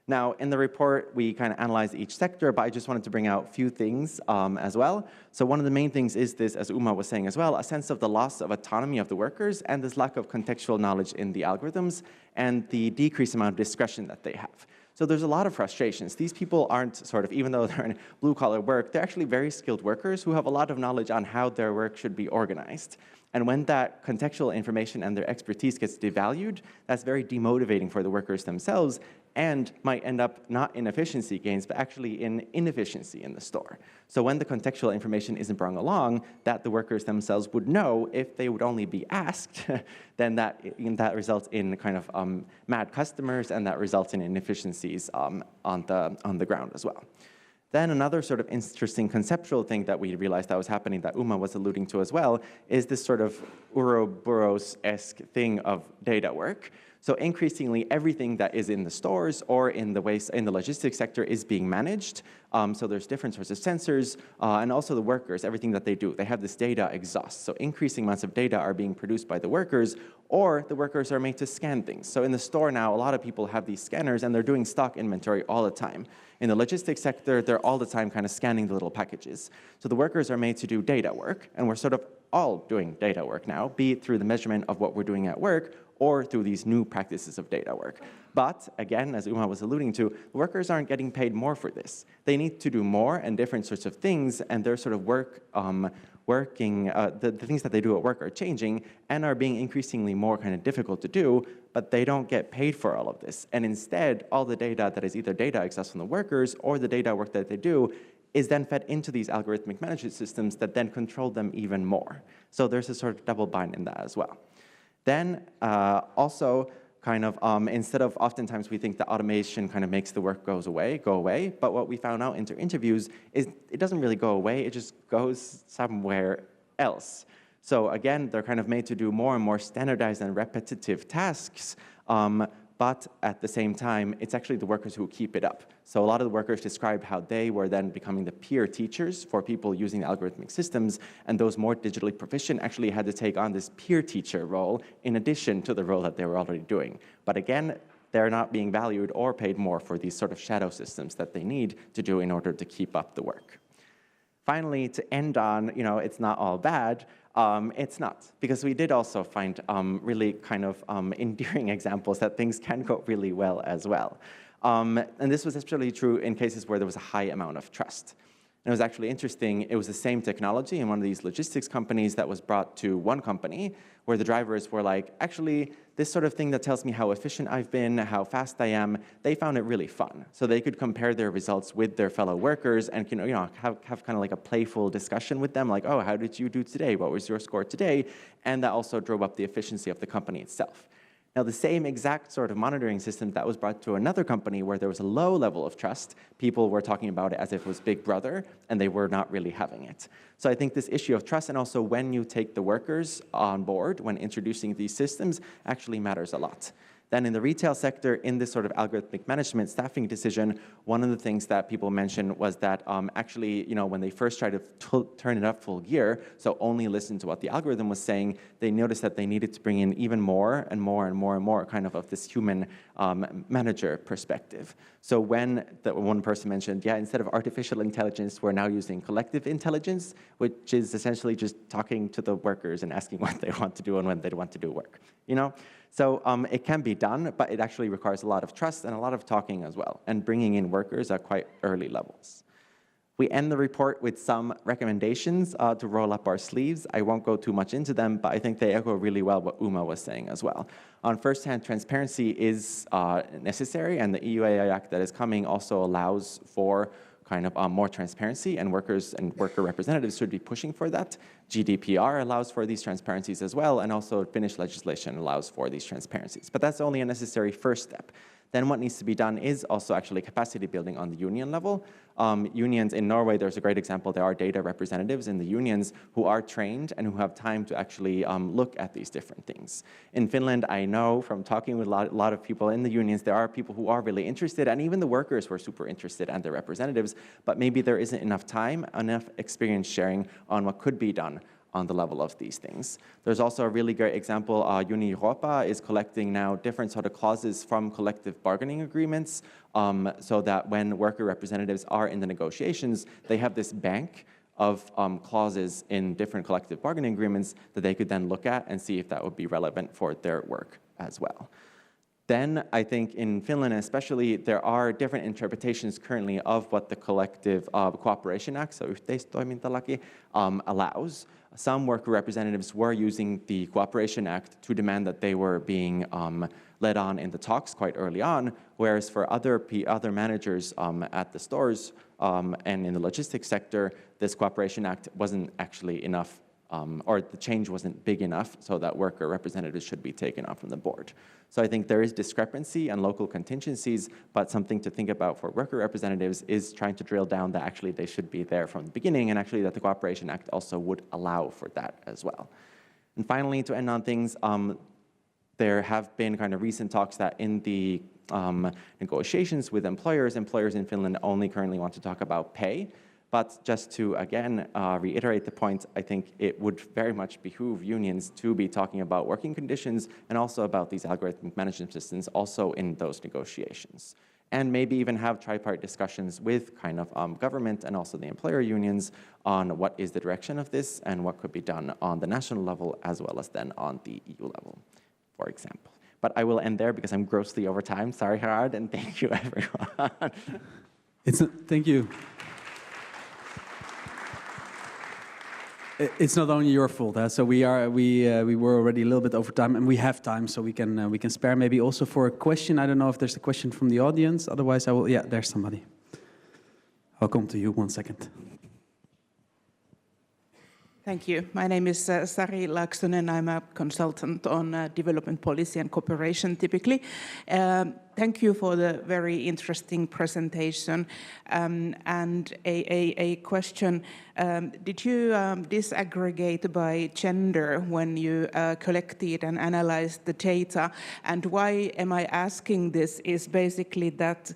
Speaker 4: Now, in the report, we kind of analyze each sector, but I just wanted to bring out a few things as well. So one of the main things is this, as Uma was saying as well, a sense of the loss of autonomy of the workers and this lack of contextual knowledge in the algorithms and the decreased amount of discretion that they have. So there's a lot of frustrations. These people aren't even though they're in blue-collar work, they're actually very skilled workers who have a lot of knowledge on how their work should be organized. And when that contextual information and their expertise gets devalued, that's very demotivating for the workers themselves and might end up not in efficiency gains, but actually in inefficiency in the store. So when the contextual information isn't brought along that the workers themselves would know if they would only be asked, then that results in kind of mad customers, and that results in inefficiencies on the ground as well. Then another sort of interesting conceptual thing that we realized that was happening that Uma was alluding to as well is this sort of Ouroboros-esque thing of data work. So increasingly, everything that is in the stores or in the logistics sector is being managed. So there's different sorts of sensors, and also the workers, everything that they do. They have this data exhaust. So increasing amounts of data are being produced by the workers, or the workers are made to scan things. So in the store now, a lot of people have these scanners, and they're doing stock inventory all the time. In the logistics sector, they're all the time kind of scanning the little packages. So the workers are made to do data work, and we're sort of all doing data work now, be it through the measurement of what we're doing at work or through these new practices of data work. But again, as Uma was alluding to, workers aren't getting paid more for this. They need to do more and different sorts of things, and their sort of the things that they do at work are changing and are being increasingly more kind of difficult to do, but they don't get paid for all of this. And instead, all the data that is either data accessed from the workers or the data work that they do is then fed into these algorithmic management systems that then control them even more. So there's a sort of double bind in that as well. Then also, kind of, instead of oftentimes we think that automation kind of makes the work go away, but what we found out in interviews is it doesn't really go away, it just goes somewhere else. So again, they're kind of made to do more and more standardized and repetitive tasks, but at the same time, it's actually the workers who keep it up. So a lot of the workers described how they were then becoming the peer teachers for people using algorithmic systems, and those more digitally proficient actually had to take on this peer teacher role in addition to the role that they were already doing. But again, they're not being valued or paid more for these sort of shadow systems that they need to do in order to keep up the work. Finally, to end on, it's not all bad, it's not, because we did also find really kind of endearing examples that things can go really well as well. And this was especially true in cases where there was a high amount of trust. And it was actually interesting, it was the same technology in one of these logistics companies that was brought to one company where the drivers were like, actually, this sort of thing that tells me how efficient I've been, how fast I am, they found it really fun. So they could compare their results with their fellow workers and have kind of like a playful discussion with them, like, oh, how did you do today? What was your score today? And that also drove up the efficiency of the company itself. Now, the same exact sort of monitoring system that was brought to another company where there was a low level of trust, people were talking about it as if it was Big Brother, and they were not really having it. So I think this issue of trust, and also when you take the workers on board when introducing these systems, actually matters a lot. Then in the retail sector, in this sort of algorithmic management staffing decision, one of the things that people mentioned was that actually, when they first tried to turn it up full gear, so only listen to what the algorithm was saying, they noticed that they needed to bring in even more and more and more and more kind of this human manager perspective. So when one person mentioned, yeah, instead of artificial intelligence, we're now using collective intelligence, which is essentially just talking to the workers and asking what they want to do and when they want to do work, So it can be done, but it actually requires a lot of trust and a lot of talking as well, and bringing in workers at quite early levels. We end the report with some recommendations to roll up our sleeves. I won't go too much into them, but I think they echo really well what Uma was saying as well. On first-hand, transparency is necessary, and the EU AI Act that is coming also allows for kind of more transparency, and workers and worker representatives should be pushing for that. GDPR allows for these transparencies as well, and also Finnish legislation allows for these transparencies. But that's only a necessary first step. Then what needs to be done is also actually capacity building on the union level. Unions in Norway, there's a great example. There are data representatives in the unions who are trained and who have time to actually look at these different things. In Finland, I know from talking with a lot of people in the unions, there are people who are really interested, and even the workers were super interested and their representatives, but maybe there isn't enough time, enough experience sharing on what could be done on the level of these things. There's also a really great example. Uni Europa is collecting now different sort of clauses from collective bargaining agreements so that when worker representatives are in the negotiations, they have this bank of clauses in different collective bargaining agreements that they could then look at and see if that would be relevant for their work as well. Then I think in Finland especially, there are different interpretations currently of what the Collective Cooperation Act, so yhteistoimintalaki, allows. Some worker representatives were using the Cooperation Act to demand that they were being led on in the talks quite early on, whereas for other managers at the stores and in the logistics sector, this Cooperation Act wasn't actually enough, or the change wasn't big enough so that worker representatives should be taken off from the board. So I think there is discrepancy and local contingencies, but something to think about for worker representatives is trying to drill down that actually they should be there from the beginning, and actually that the Cooperation Act also would allow for that as well. And finally, to end on things, there have been kind of recent talks that in the negotiations with employers in Finland only currently want to talk about pay. But just to, again, reiterate the point, I think it would very much behoove unions to be talking about working conditions and also about these algorithmic management systems also in those negotiations. and maybe even have tripartite discussions with kind of government and also the employer unions on what is the direction of this and what could be done on the national level as well as then on the EU level, for example. But I will end there because I'm grossly over time. Sorry, Gerard, and thank you, everyone.
Speaker 1: Thank you. It's not only your fault, so we were already a little bit over time, and we have time, so we can spare maybe also for a question. I don't know if there's a question from the audience. Otherwise, I will. Yeah, there's somebody. I'll come to you 1 second.
Speaker 5: Thank you. My name is Sari Laaksonen. I'm a consultant on development policy and cooperation typically. Thank you for the very interesting presentation. And a question, did you disaggregate by gender when you collected and analyzed the data? And why am I asking this is basically that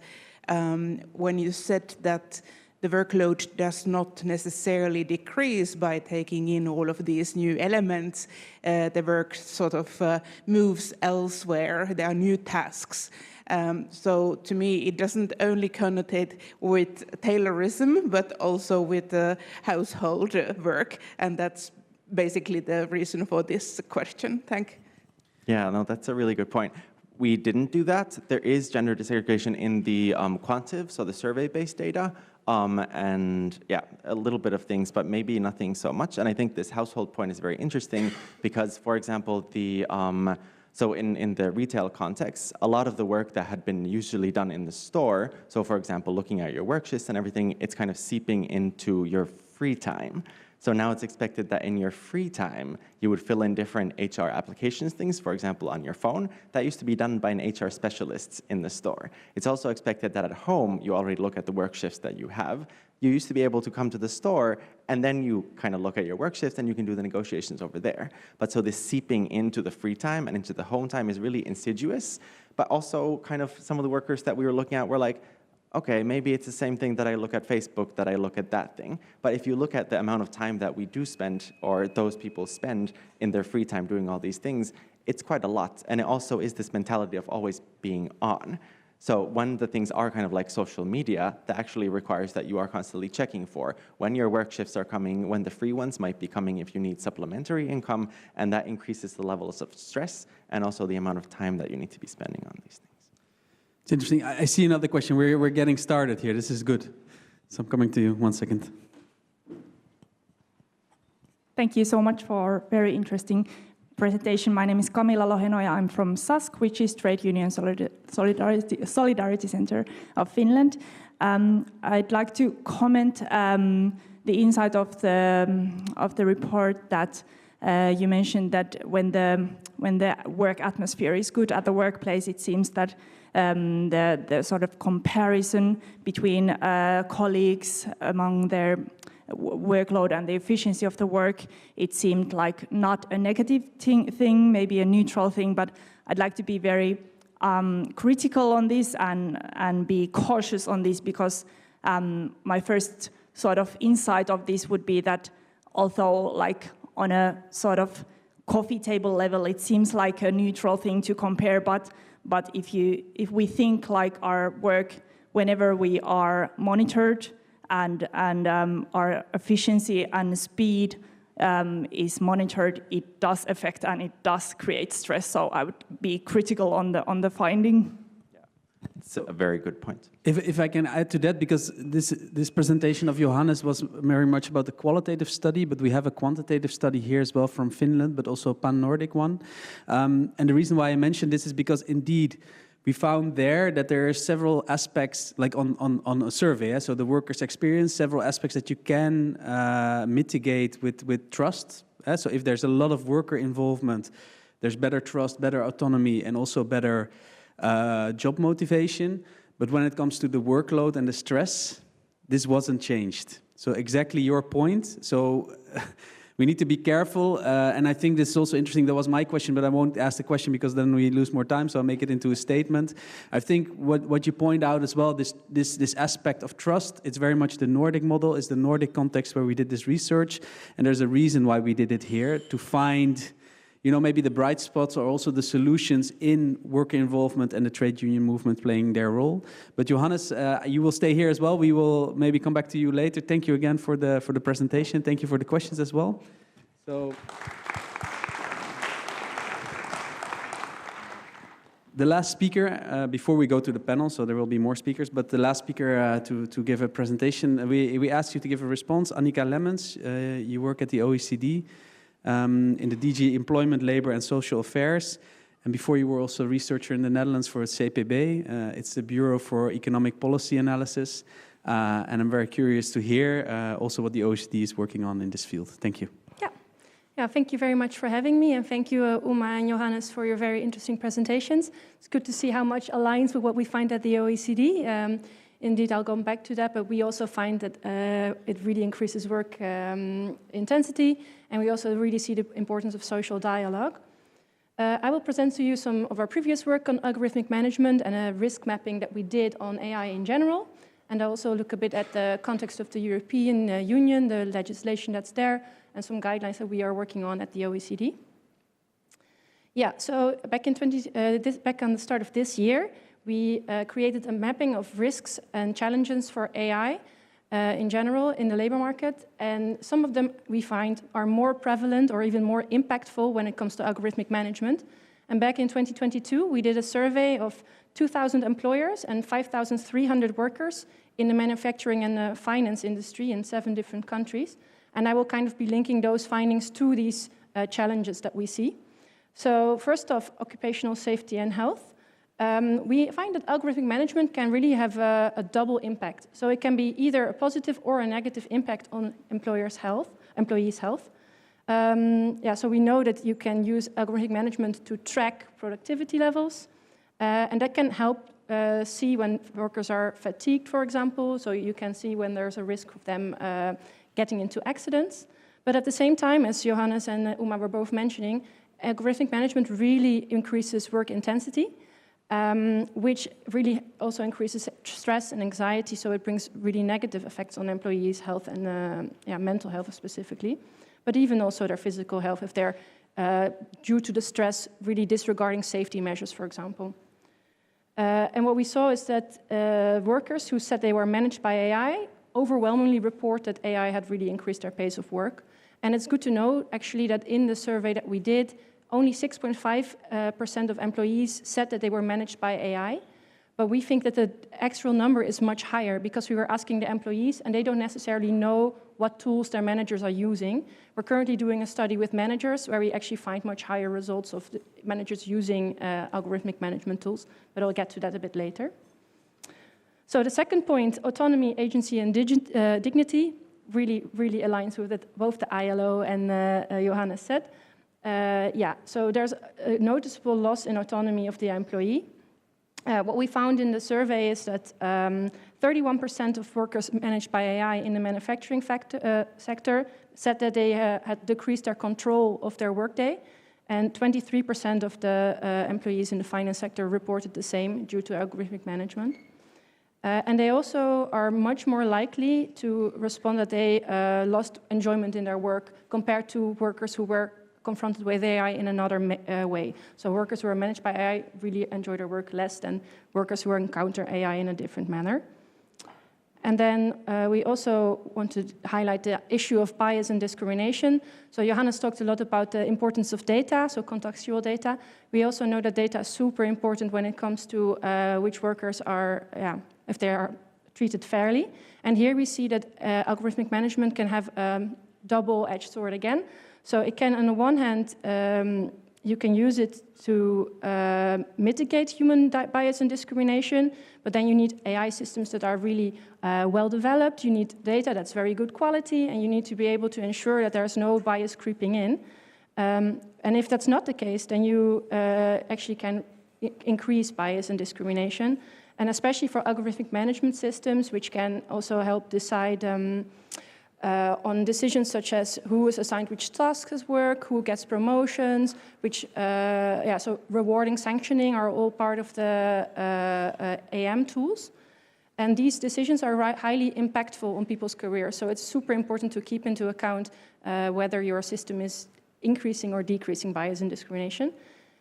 Speaker 5: when you said that the workload does not necessarily decrease by taking in all of these new elements. The work sort of moves elsewhere. There are new tasks. So to me, it doesn't only connotate with Taylorism, but also with household work. And that's basically the reason for this question. Thank you.
Speaker 4: Yeah, no, that's a really good point. We didn't do that. There is gender disaggregation in the quantive, so the survey-based data. And yeah, a little bit of things, but maybe nothing so much. And I think this household point is very interesting because, for example, so in the retail context, a lot of the work that had been usually done in the store, so for example, looking at your work shifts and everything, it's kind of seeping into your free time. So now it's expected that in your free time, you would fill in different HR applications things, for example, on your phone. That used to be done by an HR specialist in the store. It's also expected that at home, you already look at the work shifts that you have. You used to be able to come to the store, and then you kind of look at your work shifts, and you can do the negotiations over there. But so this seeping into the free time and into the home time is really insidious. But also kind of some of the workers that we were looking at were like, okay, maybe it's the same thing that I look at Facebook, that I look at that thing. But if you look at the amount of time that we do spend, or those people spend in their free time doing all these things, it's quite a lot. And it also is this mentality of always being on. So one of the things are kind of like social media that actually requires that you are constantly checking for when your work shifts are coming, when the free ones might be coming if you need supplementary income, and that increases the levels of stress and also the amount of time that you need to be spending on these things.
Speaker 1: It's interesting. I see another question. We're getting started here. This is good. So I'm coming to you 1 second.
Speaker 6: Thank you so much for very interesting presentation. My name is Camilla Lohenoja. I'm from SASK, which is Trade Union Solidarity Center of Finland. I'd like to comment the insight of the report that you mentioned that when the work atmosphere is good at the workplace, it seems that the sort of comparison between colleagues among their workload and the efficiency of the work, it seemed like not a negative thing, maybe a neutral thing, but I'd like to be very critical on this and be cautious on this because my first sort of insight of this would be that although like on a sort of coffee table level, it seems like a neutral thing to compare, but if we think like our work, whenever we are monitored and our efficiency and speed is monitored, it does affect and it does create stress. So I would be critical on the finding.
Speaker 4: It's a very good point.
Speaker 1: If I can add to that, because this presentation of Johannes was very much about the qualitative study, but we have a quantitative study here as well from Finland, but also a pan-Nordic one. And the reason why I mentioned this is because indeed we found there that there are several aspects, like on a survey, so the workers' experience, several aspects that you can mitigate with trust. So if there's a lot of worker involvement, there's better trust, better autonomy, and also better job motivation. But when it comes to the workload and the stress, this wasn't changed. So exactly your point. So we need to be careful. And I think this is also interesting. That was my question, but I won't ask the question because then we lose more time. So I'll make it into a statement. I think what you point out as well, this aspect of trust, it's very much the Nordic model. It's the Nordic context where we did this research. And there's a reason why we did it here, to find maybe the bright spots are also the solutions in worker involvement and the trade union movement playing their role. But Johannes, you will stay here as well. We will maybe come back to you later. Thank you again for the presentation. Thank you for the questions as well. So the last speaker, before we go to the panel, so there will be more speakers, but the last speaker to give a presentation, we asked you to give a response. Annikka Lemmens, you work at the OECD in the DG Employment, Labor and Social Affairs. And before you were also a researcher in the Netherlands for CPB. It's the Bureau for Economic Policy Analysis. And I'm very curious to hear also what the OECD is working on in this field. Thank you.
Speaker 7: Yeah, thank you very much for having me, and thank you, Uma and Johannes, for your very interesting presentations. It's good to see how much aligns with what we find at the OECD. Indeed, I'll come back to that, but we also find that it really increases work intensity, and we also really see the importance of social dialogue. I will present to you some of our previous work on algorithmic management and a risk mapping that we did on AI in general, and I'll also look a bit at the context of the European Union, the legislation that's there, and some guidelines that we are working on at the OECD. Yeah, so back on the start of this year, we created a mapping of risks and challenges for AI in general in the labor market, and some of them we find are more prevalent or even more impactful when it comes to algorithmic management. And back in 2022, we did a survey of 2,000 employers and 5,300 workers in the manufacturing and the finance industry in 7 different countries. And I will kind of be linking those findings to these challenges that we see. So first off, occupational safety and health. We find that algorithmic management can really have a double impact. So it can be either a positive or a negative impact on employees' health. So we know that you can use algorithmic management to track productivity levels, and that can help see when workers are fatigued, for example. So you can see when there's a risk of them getting into accidents. But at the same time, as Johannes and Uma were both mentioning, algorithmic management really increases work intensity, which really also increases stress and anxiety, so it brings really negative effects on employees' health and mental health specifically, but even also their physical health if they're, due to the stress, really disregarding safety measures, for example. And what we saw is that workers who said they were managed by AI overwhelmingly report that AI had really increased their pace of work. And it's good to know, actually, that in the survey that we did, only 6.5% of employees said that they were managed by AI. But we think that the actual number is much higher because we were asking the employees and they don't necessarily know what tools their managers are using. We're currently doing a study with managers where we actually find much higher results of the managers using algorithmic management tools, but I'll get to that a bit later. So the second point, autonomy, agency, and dignity, really aligns with it, both the ILO and Johannes said. So there's a noticeable loss in autonomy of the employee. What we found in the survey is that 31% of workers managed by AI in the manufacturing sector said that they had decreased their control of their workday, and 23% of the employees in the finance sector reported the same due to algorithmic management. And they also are much more likely to respond that they lost enjoyment in their work compared to workers who were confronted with AI in another way. So workers who are managed by AI really enjoy their work less than workers who encounter AI in a different manner. And then we also want to highlight the issue of bias and discrimination. So Johannes talked a lot about the importance of data, so contextual data. We also know that data is super important when it comes to which workers are, if they are treated fairly. And here we see that algorithmic management can have a double-edged sword again. So it can, on the one hand, you can use it to mitigate human bias and discrimination, but then you need AI systems that are really well developed, you need data that's very good quality, and you need to be able to ensure that there's no bias creeping in. And if that's not the case, then you actually can increase bias and discrimination, and especially for algorithmic management systems, which can also help decide on decisions such as who is assigned which tasks at work, who gets promotions, which, so rewarding, sanctioning are all part of the AM tools. And these decisions are highly impactful on people's careers. So it's super important to keep into account whether your system is increasing or decreasing bias and discrimination.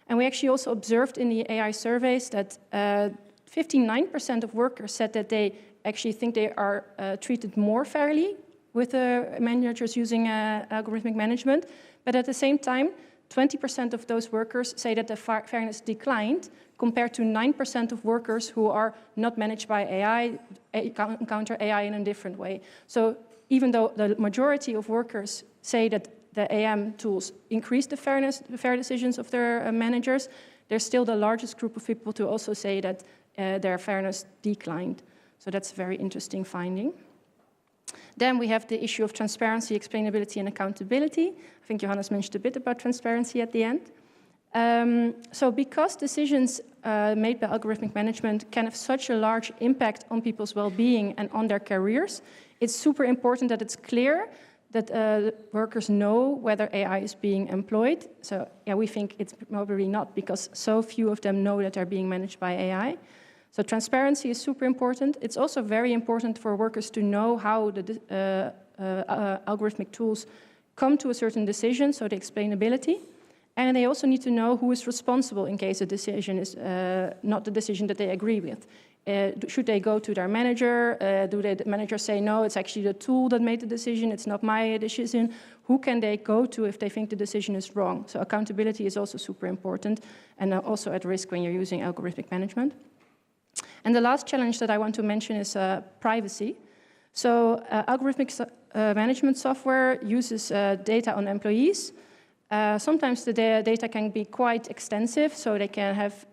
Speaker 7: And we actually also observed in the AI surveys that 59% of workers said that they actually think they are treated more fairly with managers using algorithmic management. But at the same time, 20% of those workers say that the fairness declined, compared to 9% of workers who are not managed by AI, encounter AI in a different way. So even though the majority of workers say that the AM tools increase the fair decisions of their managers, there's still the largest group of people to also say that their fairness declined. So that's a very interesting finding. Then we have the issue of transparency, explainability, and accountability. I think Johannes mentioned a bit about transparency at the end. So because decisions made by algorithmic management can have such a large impact on people's well-being and on their careers, it's super important that it's clear that workers know whether AI is being employed. So yeah, we think it's probably not, because so few of them know that they're being managed by AI. So transparency is super important. It's also very important for workers to know how the algorithmic tools come to a certain decision, so the explainability. And they also need to know who is responsible in case a decision is not the decision that they agree with. Should they go to their manager? Do the manager say, no, it's actually the tool that made the decision, it's not my decision? Who can they go to if they think the decision is wrong? So accountability is also super important, and also at risk when you're using algorithmic management. And the last challenge that I want to mention is privacy. So algorithmic management software uses data on employees. Sometimes the data can be quite extensive, so they can have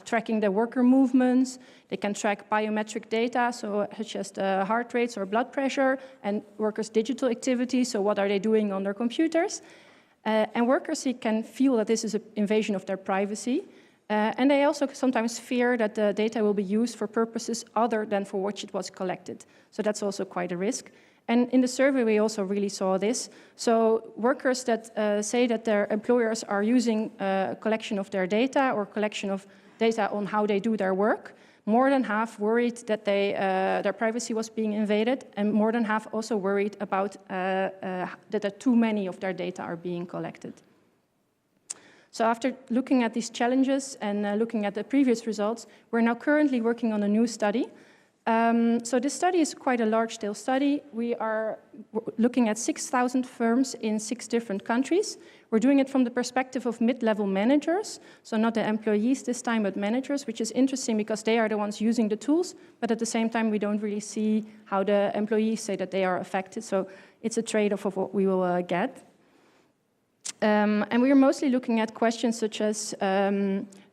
Speaker 7: tracking the worker movements, they can track biometric data, so such as the heart rates or blood pressure, and workers' digital activities, so what are they doing on their computers. And workers can feel that this is an invasion of their privacy. And they also sometimes fear that the data will be used for purposes other than for which it was collected. So that's also quite a risk. And in the survey, we also really saw this. So workers that say that their employers are using a collection of their data or collection of data on how they do their work, more than half worried that their privacy was being invaded, and more than half also worried about that too many of their data are being collected. So after looking at these challenges and looking at the previous results, we're now currently working on a new study. So this study is quite a large-scale study. We are looking at 6,000 firms in 6 different countries. We're doing it from the perspective of mid-level managers, so not the employees this time, but managers, which is interesting because they are the ones using the tools, but at the same time, we don't really see how the employees say that they are affected. So it's a trade-off of what we will get. And we are mostly looking at questions such as,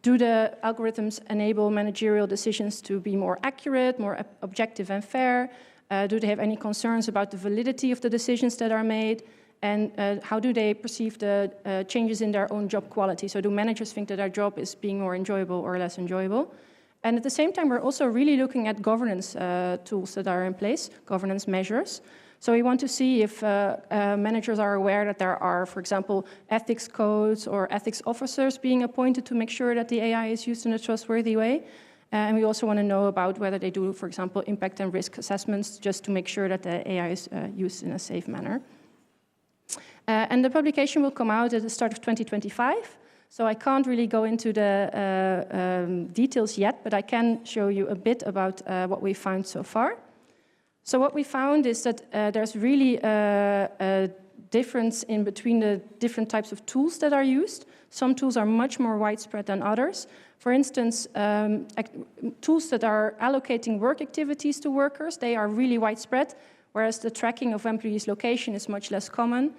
Speaker 7: do the algorithms enable managerial decisions to be more accurate, more objective and fair? Do they have any concerns about the validity of the decisions that are made? And how do they perceive the changes in their own job quality? So do managers think that their job is being more enjoyable or less enjoyable? And at the same time, we're also really looking at governance tools that are in place, governance measures. So we want to see if managers are aware that there are, for example, ethics codes or ethics officers being appointed to make sure that the AI is used in a trustworthy way. And we also want to know about whether they do, for example, impact and risk assessments just to make sure that the AI is used in a safe manner. And the publication will come out at the start of 2025. So I can't really go into the details yet, but I can show you a bit about what we found so far. So what we found is that there's really a difference in between the different types of tools that are used. Some tools are much more widespread than others. For instance, tools that are allocating work activities to workers, they are really widespread, whereas the tracking of employees' location is much less common.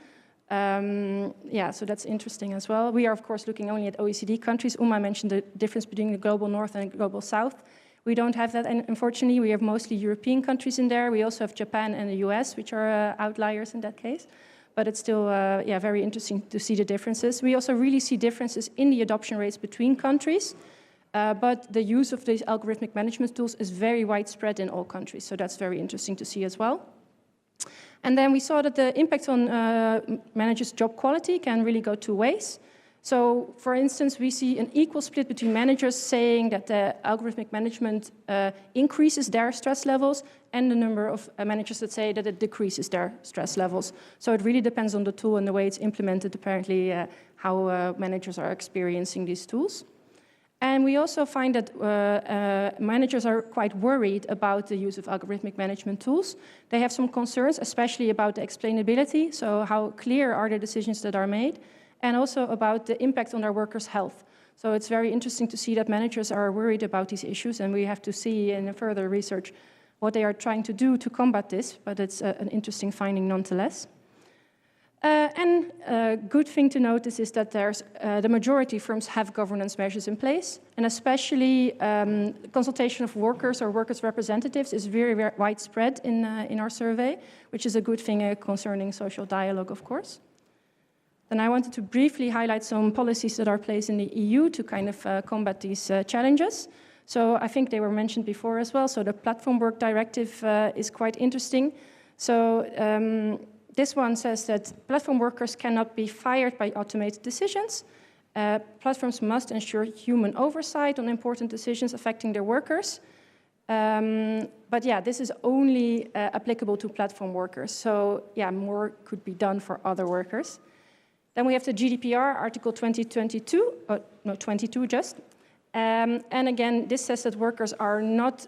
Speaker 7: Yeah, so that's interesting as well. We are, of course, looking only at OECD countries. Uma mentioned the difference between the global north and the global south. We don't have that, and unfortunately, we have mostly European countries in there. We also have Japan and the US, which are outliers in that case. But it's still yeah, very interesting to see the differences. We also really see differences in the adoption rates between countries. But the use of these algorithmic management tools is very widespread in all countries. So that's very interesting to see as well. And then we saw that the impact on managers' job quality can really go 2 ways. So, for instance, we see an equal split between managers saying that the algorithmic management increases their stress levels, and the number of managers that say that it decreases their stress levels. So it really depends on the tool and the way it's implemented, apparently, how managers are experiencing these tools. And we also find that managers are quite worried about the use of algorithmic management tools. They have some concerns, especially about the explainability, so how clear are the decisions that are made, and also about the impact on their workers' health. So it's very interesting to see that managers are worried about these issues, and we have to see in further research what they are trying to do to combat this, but it's an interesting finding nonetheless. And a good thing to notice is that there's the majority of firms have governance measures in place, and especially consultation of workers or workers' representatives is very, very widespread in our survey, which is a good thing concerning social dialogue, of course. Then I wanted to briefly highlight some policies that are placed in the EU to kind of combat these challenges. So I think they were mentioned before as well. So the Platform Work Directive is quite interesting. So this one says that platform workers cannot be fired by automated decisions. Platforms must ensure human oversight on important decisions affecting their workers. But yeah, this is only applicable to platform workers. So yeah, more could be done for other workers. Then we have the GDPR, Article 2022, no, 22 just. And again, this says that workers are not,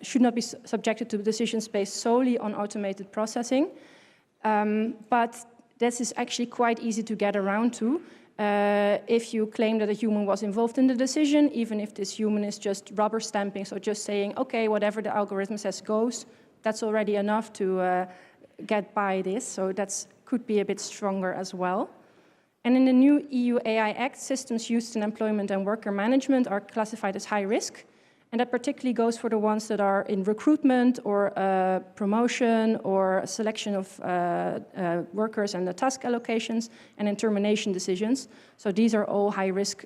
Speaker 7: should not be subjected to decisions based solely on automated processing. But this is actually quite easy to get around to if you claim that a human was involved in the decision, even if this human is just rubber stamping, so just saying, okay, whatever the algorithm says goes, that's already enough to get by this. So that's could be a bit stronger as well. And in the new EU AI Act, systems used in employment and worker management are classified as high risk. And that particularly goes for the ones that are in recruitment or promotion or selection of workers and the task allocations and in termination decisions. So these are all high-risk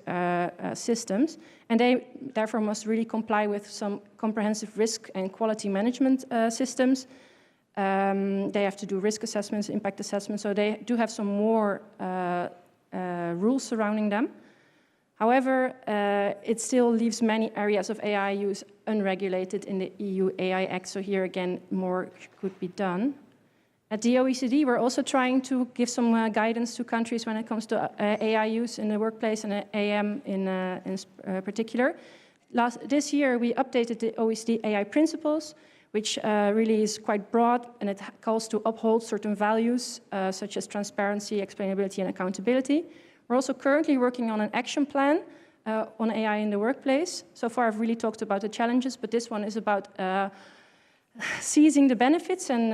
Speaker 7: systems. And they therefore must really comply with some comprehensive risk and quality management systems. They have to do risk assessments, impact assessments, so they do have some more rules surrounding them. However, it still leaves many areas of AI use unregulated in the EU AI Act, so here again, more could be done. At the OECD, we're also trying to give some guidance to countries when it comes to AI use in the workplace and AM in particular. This year, we updated the OECD AI principles, which really is quite broad, and it calls to uphold certain values, such as transparency, explainability, and accountability. We're also currently working on an action plan on AI in the workplace. So far, I've really talked about the challenges, but this one is about seizing the benefits and,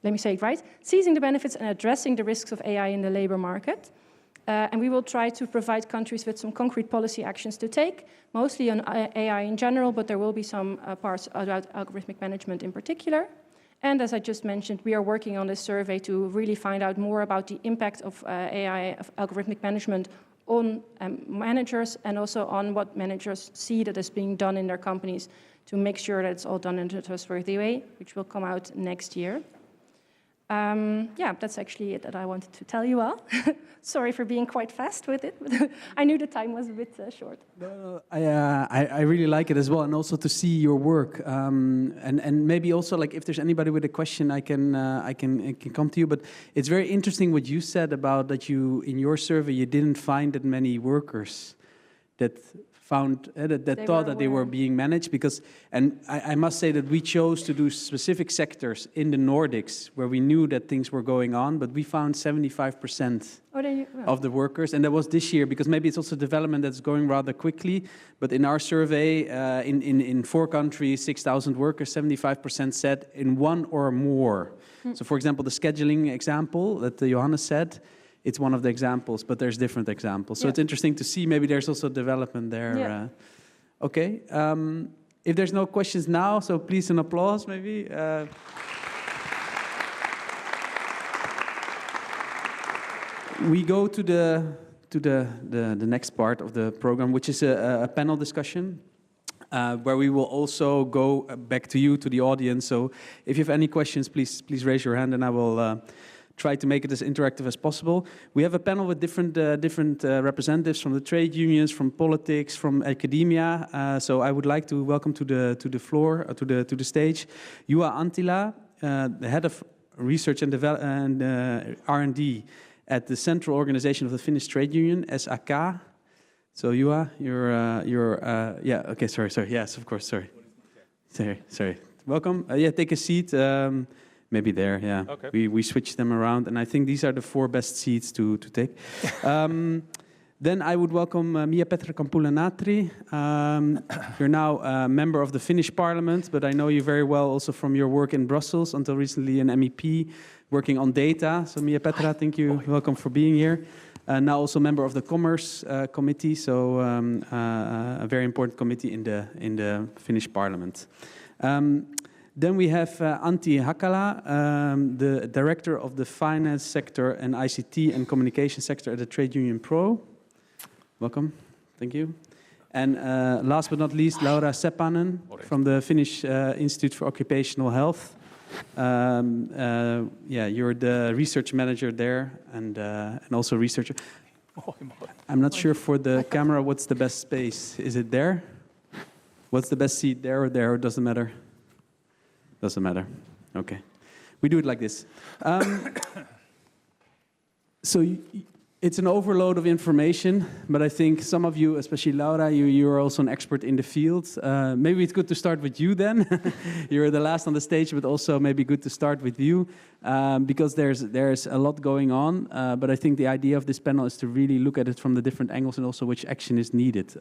Speaker 7: let me say it right, seizing the benefits and addressing the risks of AI in the labor market. And we will try to provide countries with some concrete policy actions to take, mostly on AI in general, but there will be some parts about algorithmic management in particular. And as I just mentioned, we are working on this survey to really find out more about the impact of AI, of algorithmic management on managers, and also on what managers see that is being done in their companies to make sure that it's all done in a trustworthy way, which will come out next year. Yeah, that's actually it that I wanted to tell you all. Sorry for being quite fast with it, but I knew the time was a bit short.
Speaker 1: No, I really like it as well, and also to see your work, and maybe also like if there's anybody with a question, I can come to you. But it's very interesting what you said about that you in your survey you didn't find that many workers that found that thought that they were being managed, because, and I must say that we chose to do specific sectors in the Nordics where we knew that things were going on, but we found 75% of the workers, and that was this year, because maybe it's also development that's going rather quickly, but in our survey, in 4 countries, 6,000 workers, 75% said in one or more. So for example, the scheduling example that Johannes said, it's one of the examples, but there's different examples. So it's interesting to see, maybe there's also development there. Yeah. Okay, if there's no questions now, so please an applause maybe. We go to the next part of the program, which is a panel discussion, where we will also go back to you, to the audience. So if you have any questions, please raise your hand and I will try to make it as interactive as possible. We have a panel with different representatives from the trade unions, from politics, from academia. So I would like to welcome to the floor, to the stage, Juha Antila, the head of research and R&D at the central organization of the Finnish trade union, SAK. So Juha, yeah. Okay, sorry. Yes, of course. Sorry. Welcome. Take a seat. Maybe there. Yeah. Okay. We switched them around, and I think these are the 4 best seats to take. Then I would welcome Miapetra Kumpula-Natri. You're now a member of the Finnish Parliament, but I know you very well also from your work in Brussels, until recently an MEP working on data. So Miapetra, thank you. Welcome for being here. Now also member of the Commerce Committee, so a very important committee in the Finnish Parliament. Then we have Antti Hakala, the director of the finance sector and ICT and communication sector at the trade union Pro. Welcome, thank you. And last but not least, Laura Seppänen from the Finnish Institute for Occupational Health. You're the research manager there and also researcher. I'm not sure for the camera what's the best space. Is it there? What's the best seat, there or there, or doesn't matter? Doesn't matter. Okay. We do it like this. So it's an overload of information, but I think some of you, especially Laura, you're also an expert in the field. Maybe it's good to start with you then. You're the last on the stage, but also maybe good to start with you because there's a lot going on. But I think the idea of this panel is to really look at it from the different angles and also which action is needed.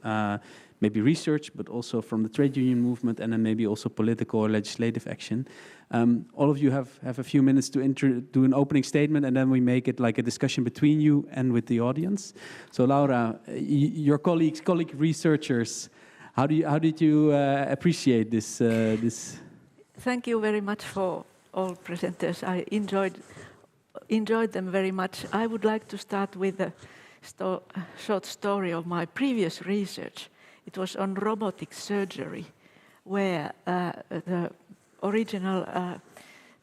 Speaker 1: Maybe research, but also from the trade union movement, and then maybe also political or legislative action. All of you have a few minutes to do an opening statement, and then we make it like a discussion between you and with the audience. So Laura, your colleague researchers, how did you appreciate this?
Speaker 8: Thank you very much for all presenters. I enjoyed them very much. I would like to start with a short story of my previous research. It was on robotic surgery, where the original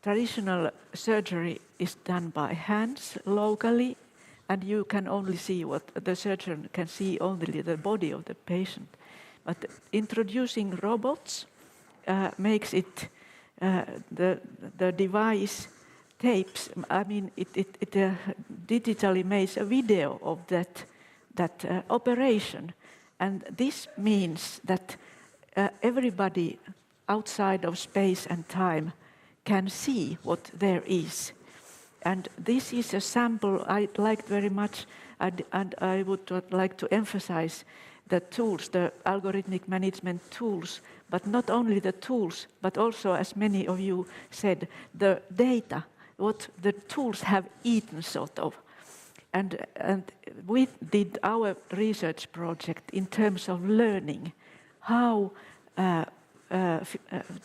Speaker 8: traditional surgery is done by hands locally, and you can only see what the surgeon can see, only the body of the patient. But introducing robots makes it the device tapes. I mean, it digitally makes a video of that operation. And this means that everybody outside of space and time can see what there is. And this is a sample I liked very much, and I would like to emphasize the tools, the algorithmic management tools, but not only the tools, but also, as many of you said, the data, what the tools have eaten, sort of. And we did our research project in terms of learning, how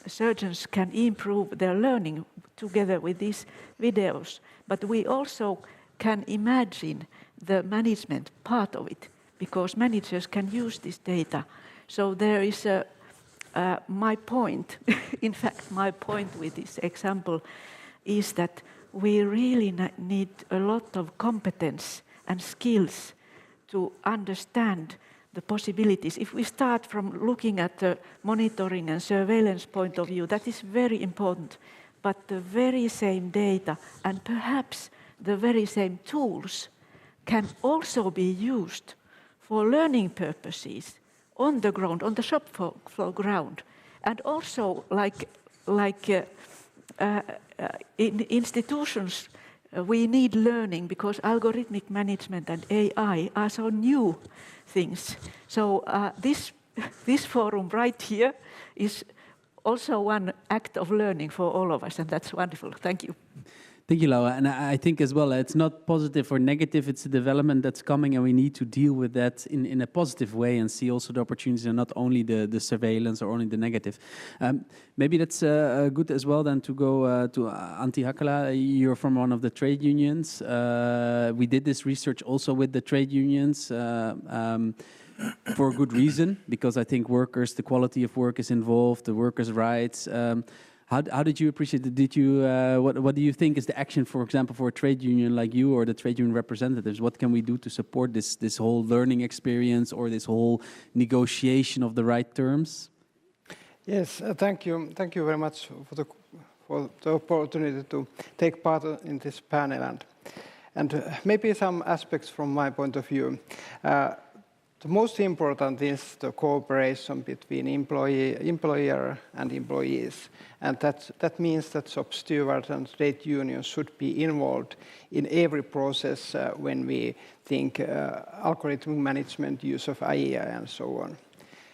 Speaker 8: surgeons can improve their learning together with these videos. But we also can imagine the management part of it, because managers can use this data. So there is my point, in fact, my point with this example is that we really need a lot of competence and skills to understand the possibilities. If we start from looking at the monitoring and surveillance point of view, that is very important. But the very same data and perhaps the very same tools can also be used for learning purposes on the ground, on the shop floor ground. And also in institutions, we need learning because algorithmic management and AI are so new things. So this forum right here is also one act of learning for all of us, and that's wonderful. Thank you.
Speaker 1: Thank you, Laura. And I think as well, it's not positive or negative, it's a development that's coming, and we need to deal with that in a positive way and see also the opportunities and not only the surveillance or only the negative. Maybe that's good as well then to go to Antti Hakala. You're from one of the trade unions. We did this research also with the trade unions for a good reason, because I think workers, the quality of work is involved, the workers' rights. How did you appreciate it? Did you what do you think is the action, for example, for a trade union like you or the trade union representatives? What can we do to support this whole learning experience or this whole negotiation of the right terms?
Speaker 9: Yes, thank you. Thank you very much for the opportunity to take part in this panel and maybe some aspects from my point of view. The most important is the cooperation between employer and employees, and that means that job stewards and trade unions should be involved in every process when we think algorithmic management, use of AI, and so on.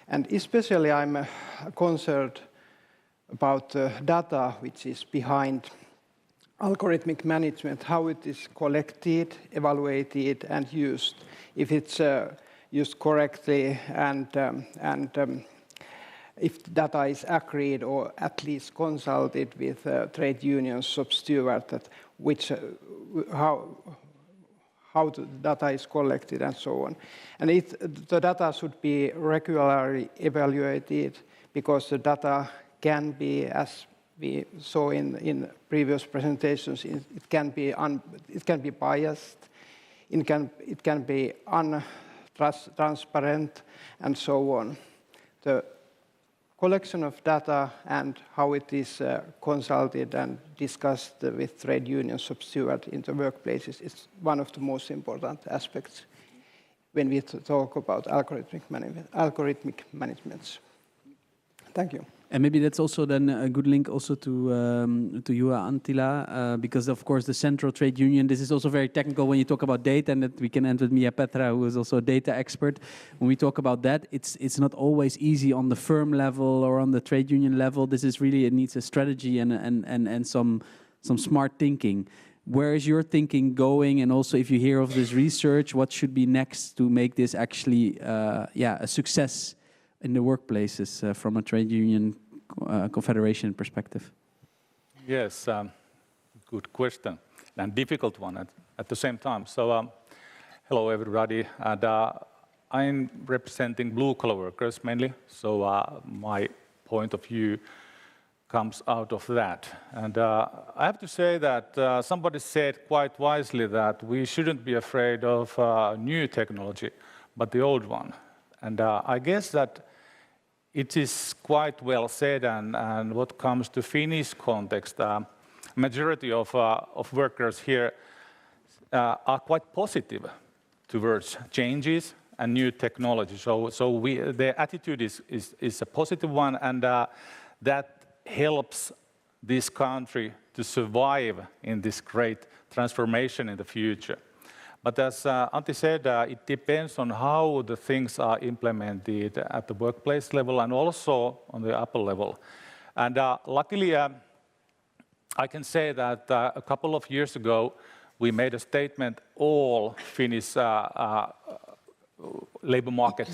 Speaker 9: And especially I'm concerned about the data which is behind algorithmic management, how it is collected, evaluated, and used. If it's used correctly and if the data is agreed or at least consulted with trade unions, job steward, that how the data is collected and so on. And the data should be regularly evaluated because the data can be, as we saw in previous presentations, it can be biased, it can be transparent, and so on. The collection of data and how it is consulted and discussed with trade unions, job stewards in the workplaces is one of the most important aspects when we talk about algorithmic management. Thank you.
Speaker 1: And maybe that's also then a good link also to Juha Antila, because of course the central trade union, this is also very technical when you talk about data, and that we can end with Miapetra, who is also a data expert. When we talk about that, it's not always easy on the firm level or on the trade union level. This is really, it needs a strategy and some smart thinking. Where is your thinking going? And also if you hear of this research, what should be next to make this actually a success in the workplaces from a trade union confederation perspective?
Speaker 10: Yes, good question, and difficult one at the same time. So, hello everybody, and I'm representing blue-collar workers mainly, so my point of view comes out of that. And I have to say that somebody said quite wisely that we shouldn't be afraid of new technology, but the old one. And I guess that it is quite well said, and what comes to Finnish context, majority of workers here are quite positive towards changes and new technology. So their attitude is a positive one, and that helps this country to survive in this great transformation in the future. But as Antti said, it depends on how the things are implemented at the workplace level and also on the upper level. And luckily, I can say that a couple of years ago, we made a statement, all Finnish labor market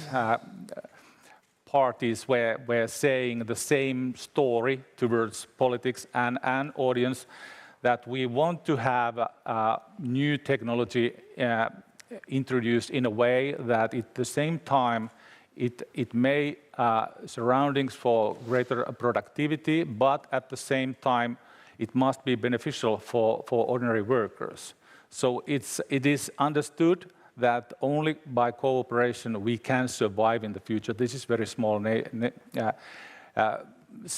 Speaker 10: parties were saying the same story towards politics and audience, that we want to have new technology introduced in a way that at the same time it may surroundings for greater productivity, but at the same time it must be beneficial for ordinary workers. So it is understood that only by cooperation we can survive in the future. This is very small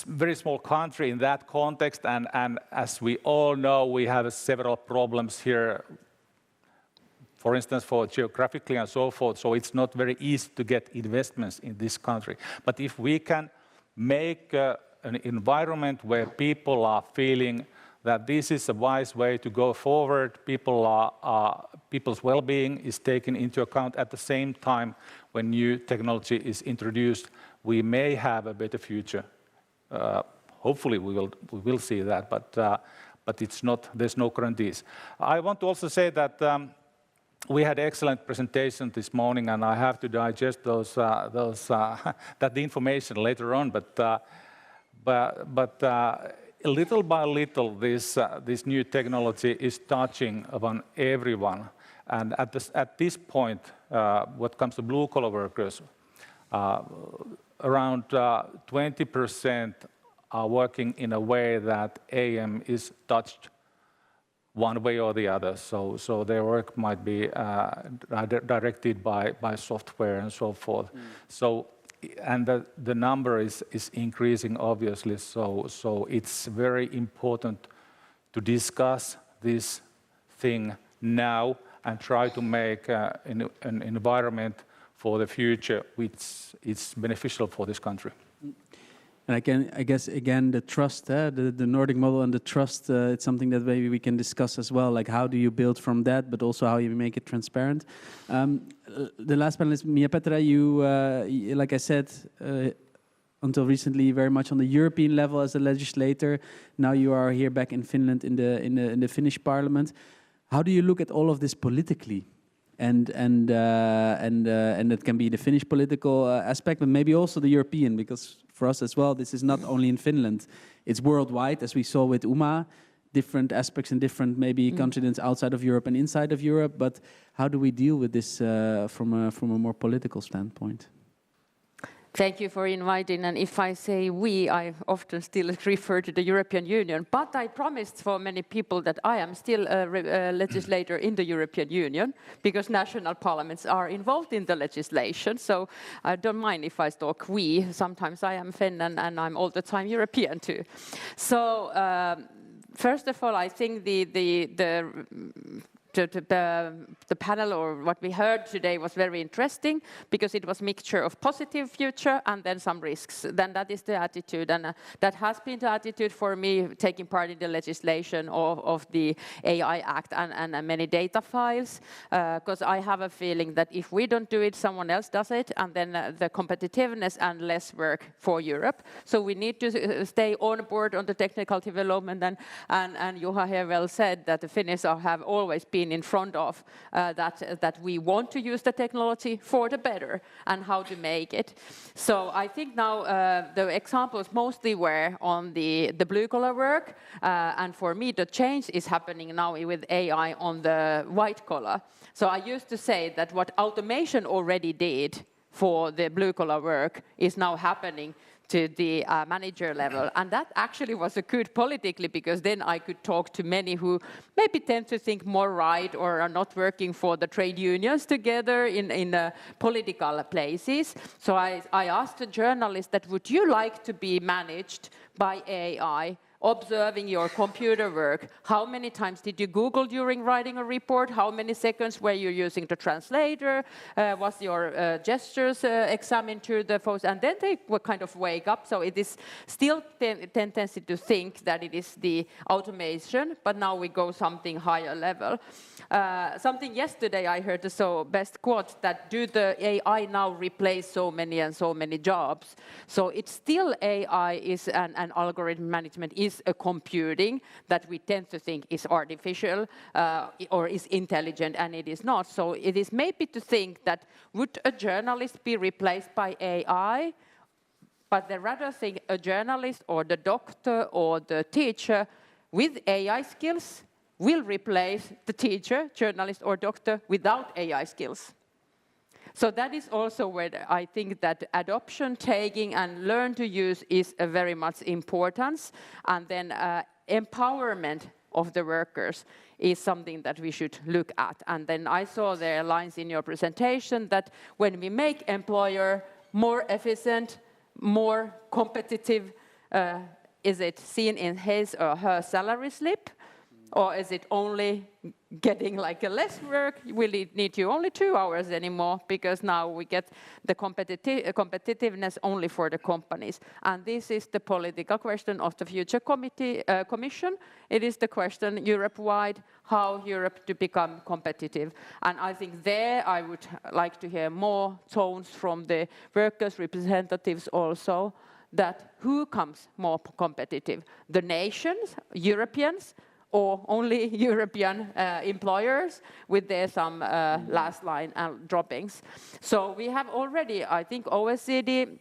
Speaker 10: very small country in that context, and as we all know, we have several problems here, for instance, for geographically and so forth, so it's not very easy to get investments in this country. But if we can make an environment where people are feeling that this is a wise way to go forward, people's well-being is taken into account at the same time when new technology is introduced, we may have a better future. Hopefully we will see that, but it's not. There's no guarantees. I want to also say that we had excellent presentation this morning, and I have to digest that information later on. But little by little, this new technology is touching upon everyone. And at this point, what comes to blue-collar workers, around 20% are working in a way that AM is touched one way or the other. So their work might be directed by software and so forth. So, and the number is increasing, obviously. So it's very important to discuss this thing now and try to make an environment for the future which is beneficial for this country.
Speaker 1: And I guess again the trust, the Nordic model and the trust, it's something that maybe we can discuss as well. Like how do you build from that, but also how you make it transparent. The last panelist, Miapetra, you, like I said, until recently very much on the European level as a legislator. Now you are here back in Finland in the Finnish Parliament. How do you look at all of this politically? And that can be the Finnish political aspect, but maybe also the European, because for us as well, this is not only in Finland, it's worldwide, as we saw with Uma, different aspects in different maybe continents outside of Europe and inside of Europe. But how do we deal with this from a more political standpoint?
Speaker 11: Thank you for inviting, and if I say we, I often still refer to the European Union, but I promised for many people that I am still a legislator in the European Union, because national parliaments are involved in the legislation, so I don't mind if I talk we. Sometimes I am Finn and I'm all the time European too. So first of all, I think the panel or what we heard today was very interesting because it was a mixture of positive future and then some risks. Then that is the attitude, and that has been the attitude for me taking part in the legislation of the AI Act and many data files, because I have a feeling that if we don't do it, someone else does it, and then the competitiveness and less work for Europe. So we need to stay on board on the technical development, and Juha here well said that the Finns have always been in front of that we want to use the technology for the better and how to make it. So I think now the examples mostly were on the blue-collar work, and for me the change is happening now with AI on the white-collar. So I used to say that what automation already did for the blue-collar work is now happening to the manager level. And that actually was a good politically, because then I could talk to many who maybe tend to think more right or are not working for the trade unions together in political places. So I asked a journalist that, would you like to be managed by AI? Observing your computer work. How many times did you Google during writing a report? How many seconds were you using the translator? Was your gestures examined through the phones? And then they would kind of wake up. So it is still tendency to think that it is the automation, but now we go something higher level. Something yesterday I heard the so best quote that do the AI now replace so many jobs? So it's still AI is an algorithm management is a computing that we tend to think is artificial or is intelligent, and it is not. So it is maybe to think that would a journalist be replaced by AI? But they rather think a journalist or the doctor or the teacher with AI skills will replace the teacher, journalist or doctor without AI skills. So that is also where I think that adoption, taking and learn to use is a very much importance. And then empowerment of the workers is something that we should look at. And then I saw there lines in your presentation that when we make employer more efficient, more competitive, is it seen in his or her salary slip? Or is it only getting like a less work? Will it need you only 2 hours anymore? Because now we get the competitiveness only for the companies. And this is the political question of the future commission. It is the question Europe-wide, how Europe to become competitive. And I think there I would like to hear more tones from the workers' representatives also, that who comes more competitive? The nations, Europeans, or only European employers with their some last line droppings. So we have already, I think OECD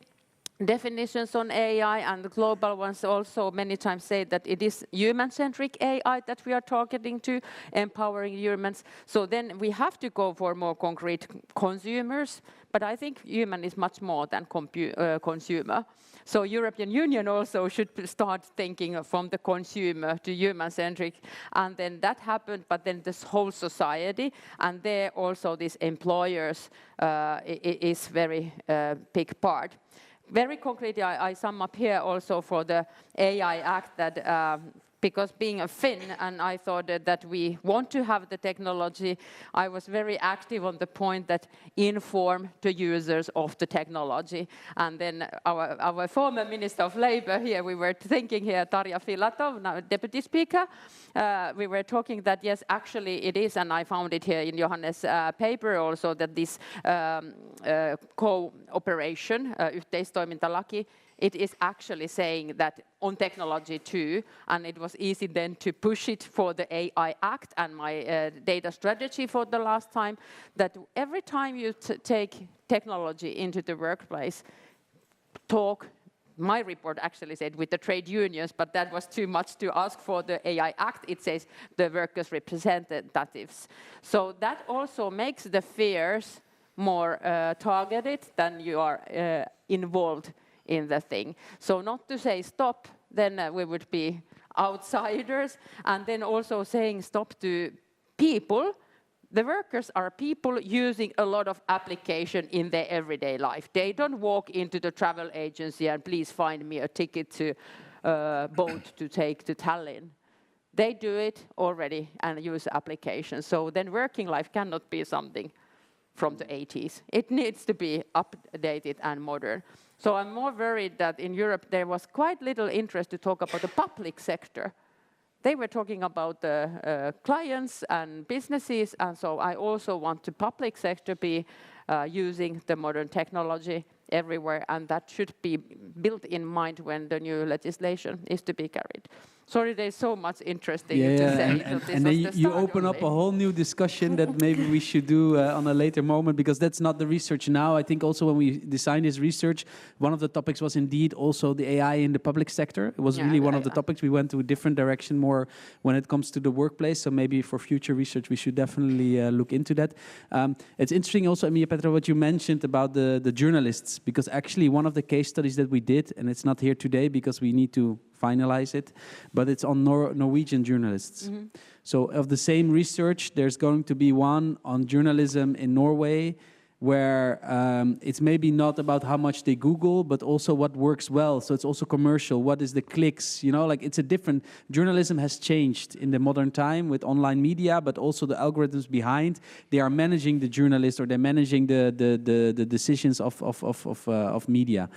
Speaker 11: definitions on AI, and the global ones also many times say that it is human-centric AI that we are targeting to, empowering humans. So then we have to go for more concrete consumers, but I think human is much more than consumer. So European Union also should start thinking from the consumer to human-centric, and then that happened, but then this whole society, and there also these employers is very big part. Very concretely, I sum up here also for the AI Act that because being a Finn, and I thought that we want to have the technology, I was very active on the point that inform the users of the technology. And then our former Minister of Labour here, we were thinking here, Tarja Filatov, now Deputy Speaker, we were talking that yes, actually it is, and I found it here in Johannes' paper also, that this cooperation, yhteistoimintalaki, it is actually saying that on technology too, and it was easy then to push it for the AI Act and my data strategy for the last time, that every time you take technology into the workplace, my report actually said with the trade unions, but that was too much to ask for the AI Act. It says the workers' representatives. So that also makes the fears more targeted than you are involved in the thing. So not to say stop, then we would be outsiders, and then also saying stop to people. The workers are people using a lot of application in their everyday life. They don't walk into the travel agency and please find me a ticket to boat to take to Tallinn. They do it already and use applications. So then working life cannot be something from the 80s. It needs to be updated and modern. So I'm more worried that in Europe there was quite little interest to talk about the public sector. They were talking about the clients and businesses, and so I also want the public sector be using the modern technology everywhere, and that should be built in mind when the new legislation is to be carried. Sorry, there's so much interesting to say.
Speaker 1: And then you open up a whole new discussion that maybe we should do on a later moment, because that's not the research now. I think also when we designed this research, one of the topics was indeed also the AI in the public sector. It was really one of the topics. We went to a different direction more when it comes to the workplace. So maybe for future research, we should definitely look into that. It's interesting also, Miapetra, what you mentioned about the journalists, because actually one of the case studies that we did, and it's not here today because we need to finalize it, but it's on Norwegian journalists. Mm-hmm. So of the same research, there's going to be one on journalism in Norway, where it's maybe not about how much they Google, but also what works well. So it's also commercial. What is the clicks? You know, like it's a different, journalism has changed in the modern time with online media, but also the algorithms behind. They are managing the journalist, or they're managing the decisions of media.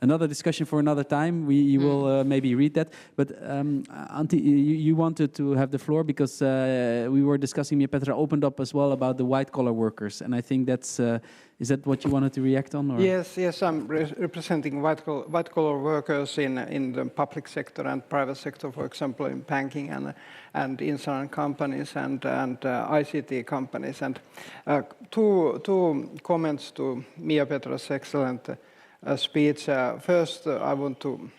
Speaker 1: Another discussion for another time. You will maybe read that. But Antti, you wanted to have the floor because we were discussing, Miapetra opened up as well about the white-collar workers. And I think that's, is that what you wanted to react on? Or?
Speaker 9: Yes, I'm representing white-collar workers in the public sector and private sector, for example, in banking and insurance companies and ICT companies. And two comments to Miapetra's excellent speech. First, I want to,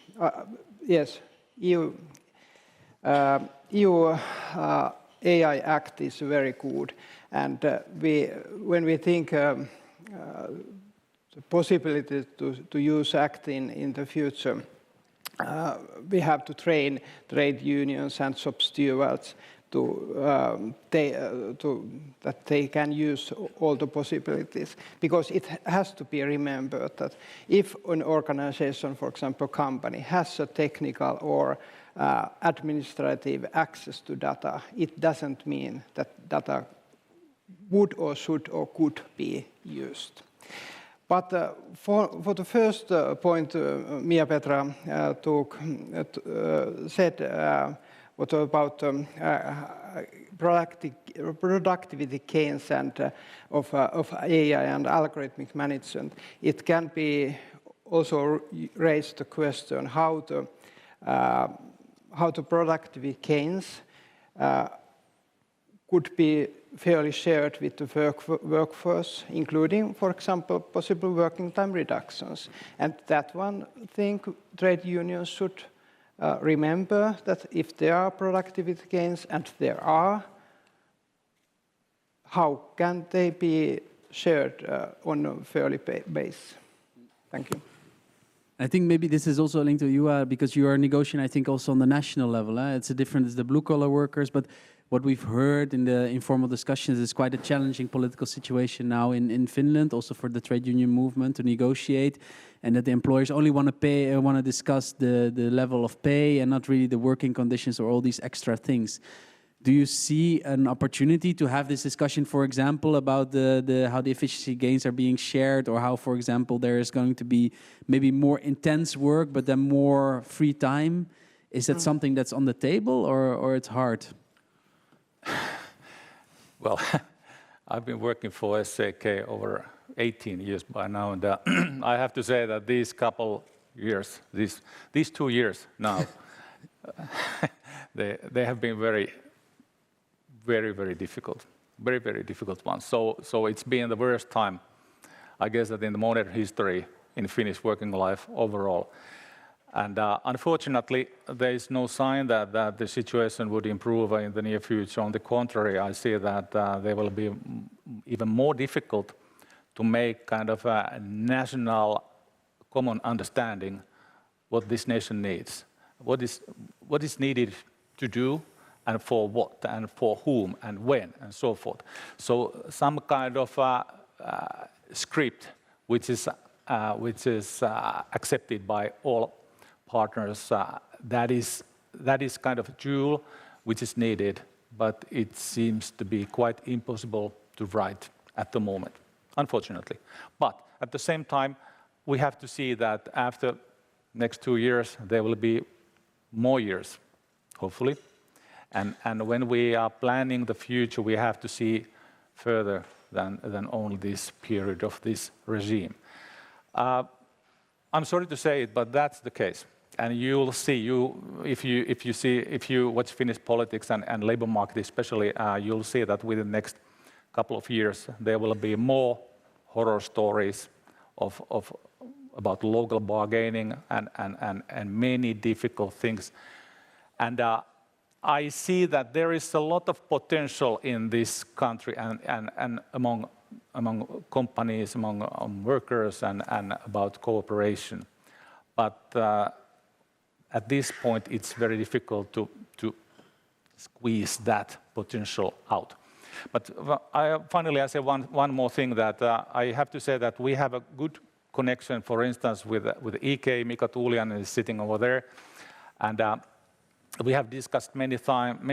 Speaker 9: EU AI Act is very good, and when we think the possibility to use Act in the future, we have to train trade unions and job stewards that they can use all the possibilities, because it has to be remembered that if an organization, for example, company, has a technical or administrative access to data, it doesn't mean that data would or should or could be used. But for the first point, Miapetra said what about productivity gains and of AI and algorithmic management? It can be also raised the question how the productivity gains could be fairly shared with the workforce, including, for example, possible working time reductions. And that one thing trade unions should remember, that if there are productivity gains, and there are, how can they be shared on a fairly base? Thank you.
Speaker 1: I think maybe this is also linked to you, because you are negotiating, I think, also on the national level. It's the blue-collar workers, but what we've heard in the informal discussions is quite a challenging political situation now in Finland, also for the trade union movement to negotiate, and that the employers only want to discuss the level of pay and not really the working conditions or all these extra things. Do you see an opportunity to have this discussion, for example, about how the efficiency gains are being shared, or how, for example, there is going to be maybe more intense work but then more free time? Is that something that's on the table, or it's hard?
Speaker 10: Well, I've been working for SAK over 18 years by now, and I have to say that these couple years, these 2 years now, they have been very, very difficult, very difficult ones. So it's been the worst time, I guess, that in the modern history in Finnish working life overall. And unfortunately, there is no sign that the situation would improve in the near future. On the contrary, I see that there will be even more difficult to make kind of a national common understanding what this nation needs, what is needed to do, and for what, and for whom, and when, and so forth. So some kind of script which is accepted by all partners, that is kind of a tool which is needed, but it seems to be quite impossible to write at the moment, unfortunately. But at the same time, we have to see that after next 2 years, there will be more years, hopefully. And when we are planning the future, we have to see further than only this period of this regime. I'm sorry to say it, but that's the case. And you'll see, if you watch Finnish politics and labor market especially, you'll see that within the next couple of years there will be more horror stories about local bargaining and many difficult things. And I see that there is a lot of potential in this country and among companies, among workers, and about cooperation. But at this point, it's very difficult to squeeze that potential out. But finally, I say one more thing, that I have to say that we have a good connection, for instance, with EK. Mika Tuuliainen is sitting over there, and we have discussed many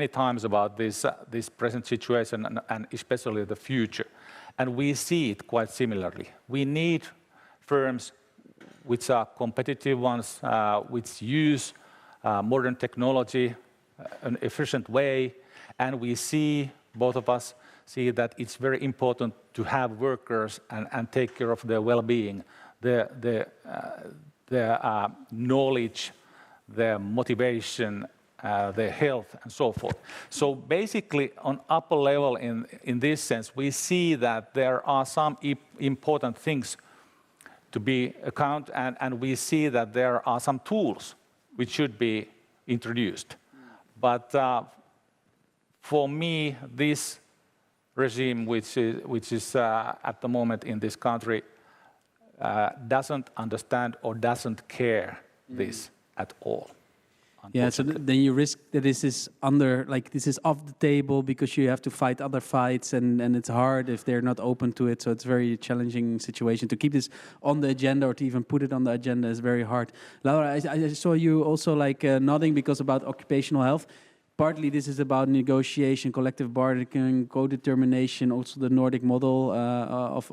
Speaker 10: times about this present situation and especially the future. And we see it quite similarly. We need firms which are competitive ones, which use modern technology an efficient way. And we see, both of us see that it's very important to have workers and take care of their well-being, their knowledge, their motivation, their health, and so forth. So basically, on upper level, in this sense, we see that there are some important things to be accounted, and we see that there are some tools which should be introduced. But for me, this regime, which is at the moment in this country, doesn't understand or doesn't care this at all.
Speaker 1: Yeah, so then you risk that this is off the table because you have to fight other fights, and it's hard if they're not open to it. So it's a very challenging situation to keep this on the agenda, or to even put it on the agenda is very hard. Laura, I saw you also nodding because about occupational health. Partly this is about negotiation, collective bargaining, co-determination, also the Nordic model of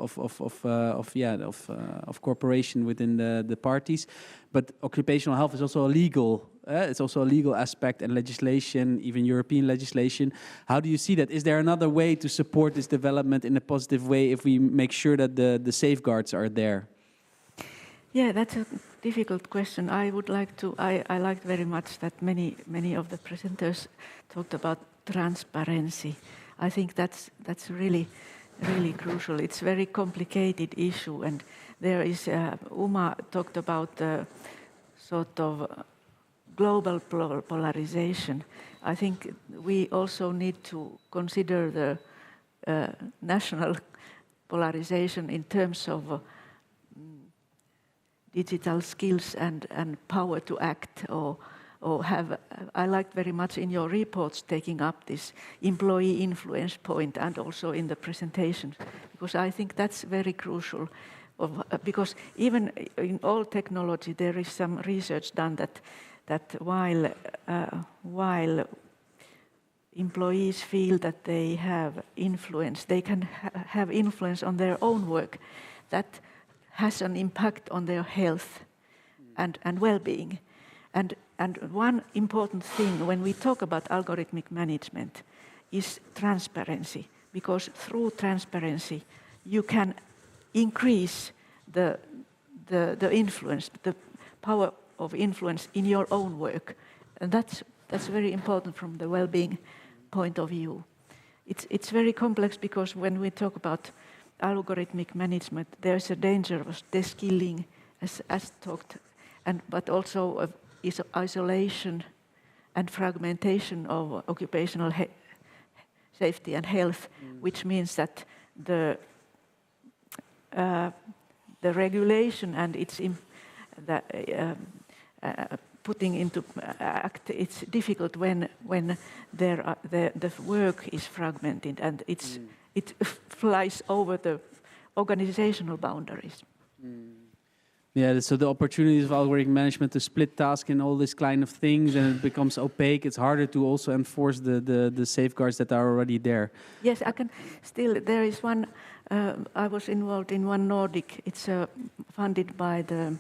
Speaker 1: cooperation within the parties. But occupational health is also a legal. It's also a legal aspect and legislation, even European legislation. How do you see that? Is there another way to support this development in a positive way if we make sure that the safeguards are there?
Speaker 8: Yeah, that's a difficult question. I liked very much that many of the presenters talked about transparency. I think that's really crucial. It's a very complicated issue, and there is Uma talked about the sort of global polarization. I think we also need to consider the national polarization in terms of digital skills and power to act, or have. I liked very much in your reports taking up this employee influence point, and also in the presentation, because I think that's very crucial. Because even in all technology, there is some research done that while employees feel that they have influence, they can have influence on their own work, that has an impact on their health and well-being. And one important thing when we talk about algorithmic management is transparency, because through transparency you can increase the influence, the power of influence in your own work, and that's very important from the well-being point of view. It's very complex, because when we talk about algorithmic management, there's a danger of de-skilling, as talked, but also of isolation and fragmentation of occupational safety and health, which means that the regulation and its putting into act, it's difficult when the work is fragmented and it flies over the organizational boundaries.
Speaker 1: Yeah, so the opportunities of algorithmic management to split tasks in all these kind of things, and it becomes opaque. It's harder to also enforce the safeguards that are already there.
Speaker 8: Yes, I can still. There is one. I was involved in one Nordic. It's funded by the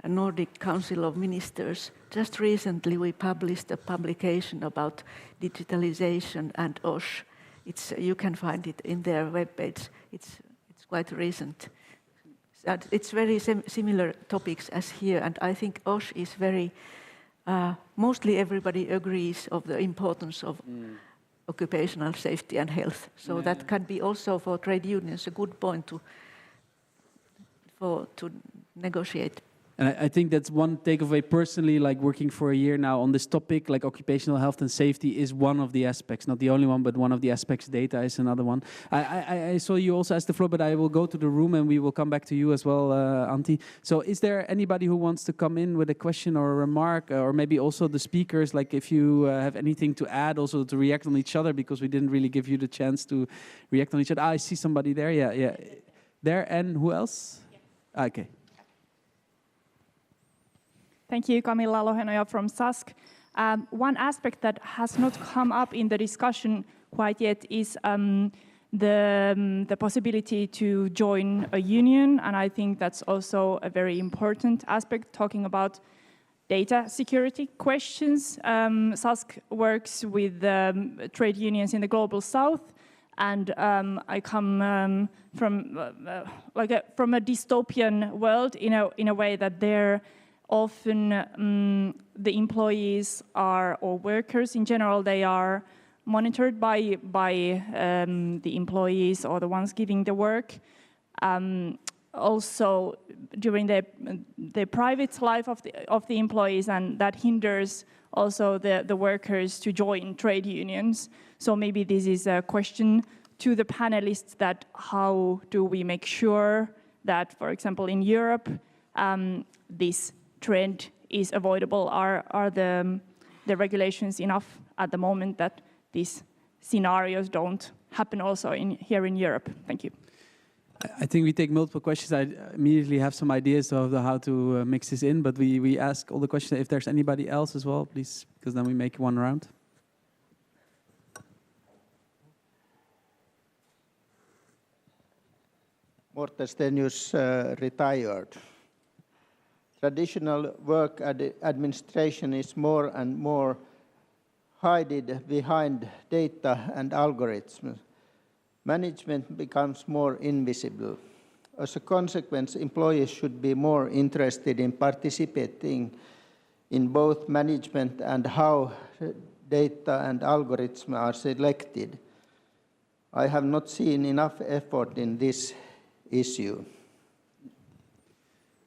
Speaker 8: Nordic Council of Ministers. Just recently, we published a publication about digitalization and OSH. You can find it in their webpage. It's quite recent. It's very similar topics as here, and I think OSH is very. Mostly everybody agrees of the importance of occupational safety and health. So that can be also for trade unions a good point to negotiate.
Speaker 1: And I think that's one takeaway personally, like working for a year now on this topic, like occupational health and safety is one of the aspects, not the only one, but one of the aspects. Data is another one. I saw you also ask the floor, but I will go to the room and we will come back to you as well, Antti. So is there anybody who wants to come in with a question or a remark, or maybe also the speakers, like if you have anything to add, also to react on each other, because we didn't really give you the chance to react on each other. I see somebody there, yeah. There, and who else? Yeah. Okay.
Speaker 6: Thank you, Camilla Lohenoja from SASK. One aspect that has not come up in the discussion quite yet is the possibility to join a union, and I think that's also a very important aspect, talking about data security questions. SASK works with trade unions in the Global South, and I come from a dystopian world in a way that they're often the employees or workers in general, they are monitored by the employees or the ones giving the work. Also during the private life of the employees, and that hinders also the workers to join trade unions. So maybe this is a question to the panelists, that how do we make sure that, for example, in Europe, this trend is avoidable? Are the regulations enough at the moment that these scenarios don't happen also here in Europe? Thank you.
Speaker 1: I think we take multiple questions. I immediately have some ideas of how to mix this in, but we ask all the questions. If there's anybody else as well, please, because then we make one round.
Speaker 12: Morten Stenius, retired. Traditional work administration is more and more hidden behind data and algorithms. Management becomes more invisible. As a consequence, employees should be more interested in participating in both management and how data and algorithms are selected. I have not seen enough effort in this issue.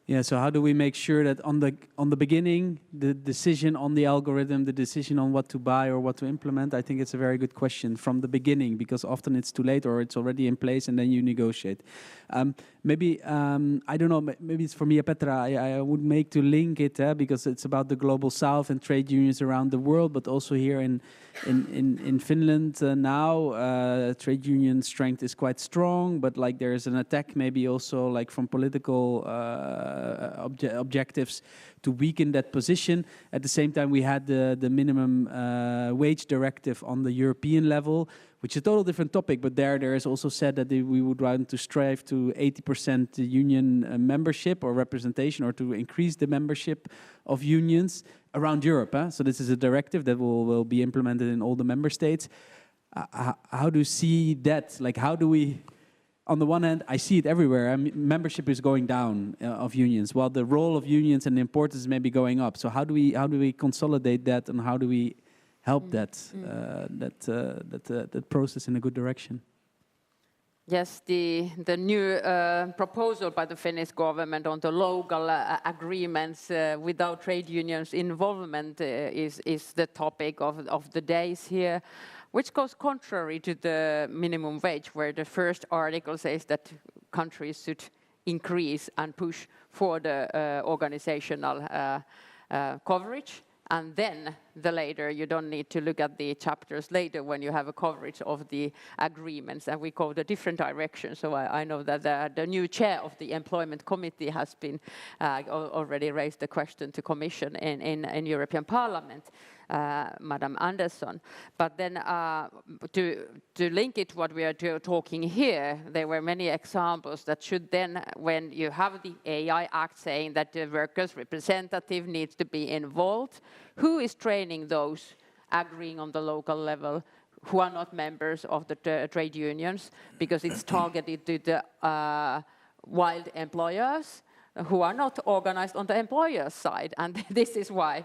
Speaker 1: Yeah, so how do we make sure that on the beginning, the decision on the algorithm, the decision on what to buy or what to implement, I think it's a very good question from the beginning, because often it's too late or it's already in place and then you negotiate. Maybe, I don't know, maybe it's for Miapetra, I would make to link it because it's about the global south and trade unions around the world, but also here in Finland now, trade union strength is quite strong, but like there is an attack maybe also like from political objectives to weaken that position. At the same time, we had the minimum wage directive on the European level, which is a total different topic, but there is also said that we would want to strive to 80% union membership or representation, or to increase the membership of unions around Europe. So this is a directive that will be implemented in all the member states. How do you see that? Like, how do we... On the one hand, I see it everywhere. Membership is going down of unions, while the role of unions and the importance may be going up. So how do we consolidate that, and how do we help that process in a good direction?
Speaker 11: Yes, the new proposal by the Finnish government on the local agreements without trade unions' involvement is the topic of the days here, which goes contrary to the minimum wage, where the first article says that countries should increase and push for the organizational coverage. And then later, you don't need to look at the chapters later when you have a coverage of the agreements, and we go the different directions. So I know that the new chair of the employment committee has been already raised the question to Commission in European Parliament, Madam Andersson. But then to link it what we are talking here, there were many examples that should then, when you have the AI Act saying that the workers' representative needs to be involved, who is training those agreeing on the local level who are not members of the trade unions? Because it's targeted to the wild employers who are not organized on the employer's side, and this is why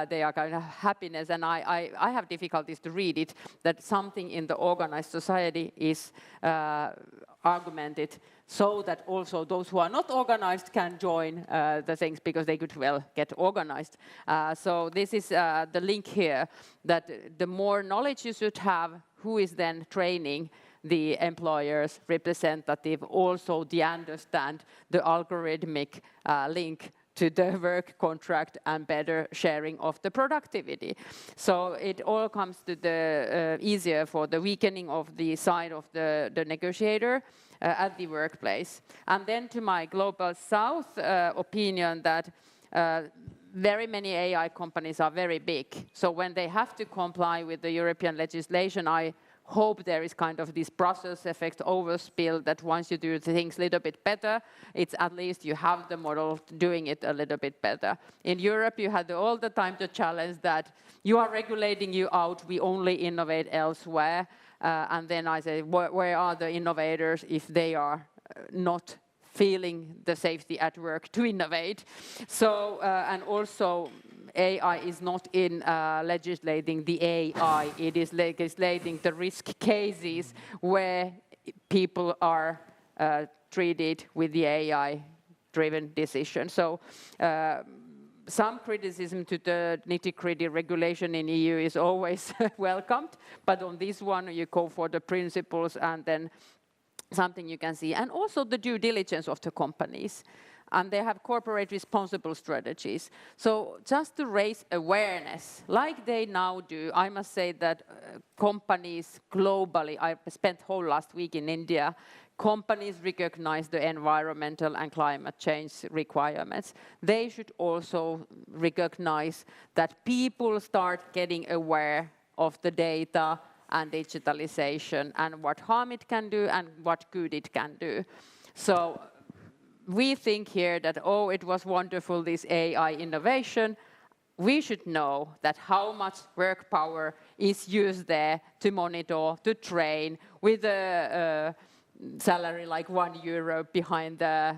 Speaker 11: they are kind of happiness. And I have difficulties to read it, that something in the organized society is argumented so that also those who are not organized can join the things, because they could well get organized. So this is the link here, that the more knowledge you should have, who is then training the employer's representative, also to understand the algorithmic link to the work contract and better sharing of the productivity. So it all comes to the easier for the weakening of the side of the negotiator at the workplace. And then to my Global South opinion, that very many AI companies are very big. So when they have to comply with the European legislation, I hope there is kind of this Brussels effect overspill, that once you do things a little bit better, it's at least you have the model doing it a little bit better. In Europe, you had all the time the challenge that you are regulating you out, we only innovate elsewhere. And then I say, where are the innovators if they are not feeling the safety at work to innovate? So, and also, AI is not in legislating the AI, it is legislating the risk cases where people are treated with the AI-driven decision. So some criticism to the nitty-gritty regulation in EU is always welcomed, but on this one you go for the principles and then something you can see. And also the due diligence of the companies. And they have corporate responsible strategies. So just to raise awareness, like they now do, I must say that companies globally, I spent whole last week in India, companies recognize the environmental and climate change requirements. They should also recognize that people start getting aware of the data and digitalization and what harm it can do and what good it can do. So we think here that, oh, it was wonderful, this AI innovation. We should know that how much work power is used there to monitor, to train, with salary like €1 behind the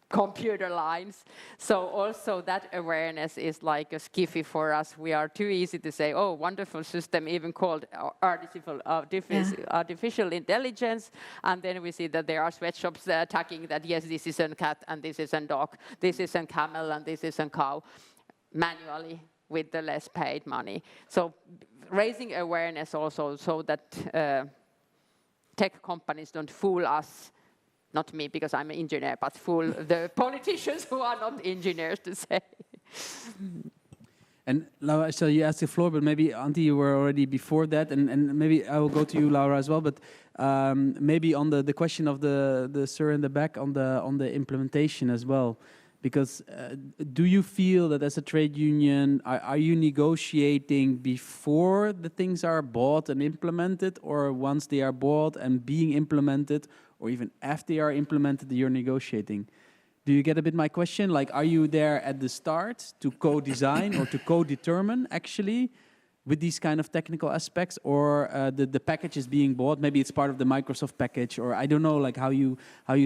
Speaker 11: computer lines. So also that awareness is like a skiffy for us. We are too easy to say, oh, wonderful system, even called artificial intelligence. And then we see that there are sweatshops tagging that, yes, this is a cat and this is a dog, this is a camel and this is a cow, manually with the less paid money. So raising awareness also so that tech companies don't fool us, not me because I'm an engineer, but fool the politicians who are not engineers to say.
Speaker 1: And Laura, so you asked the floor, but maybe Antti, you were already before that, and maybe I will go to you, Laura, as well. But maybe on the question of the sir in the back on the implementation as well. Because do you feel that as a trade union, are you negotiating before the things are bought and implemented, or once they are bought and being implemented, or even after they are implemented, you're negotiating? Do you get a bit my question? Like, are you there at the start to co-design or to co-determine actually with these kind of technical aspects, or the package is being bought? Maybe it's part of the Microsoft package, or I don't know, like how you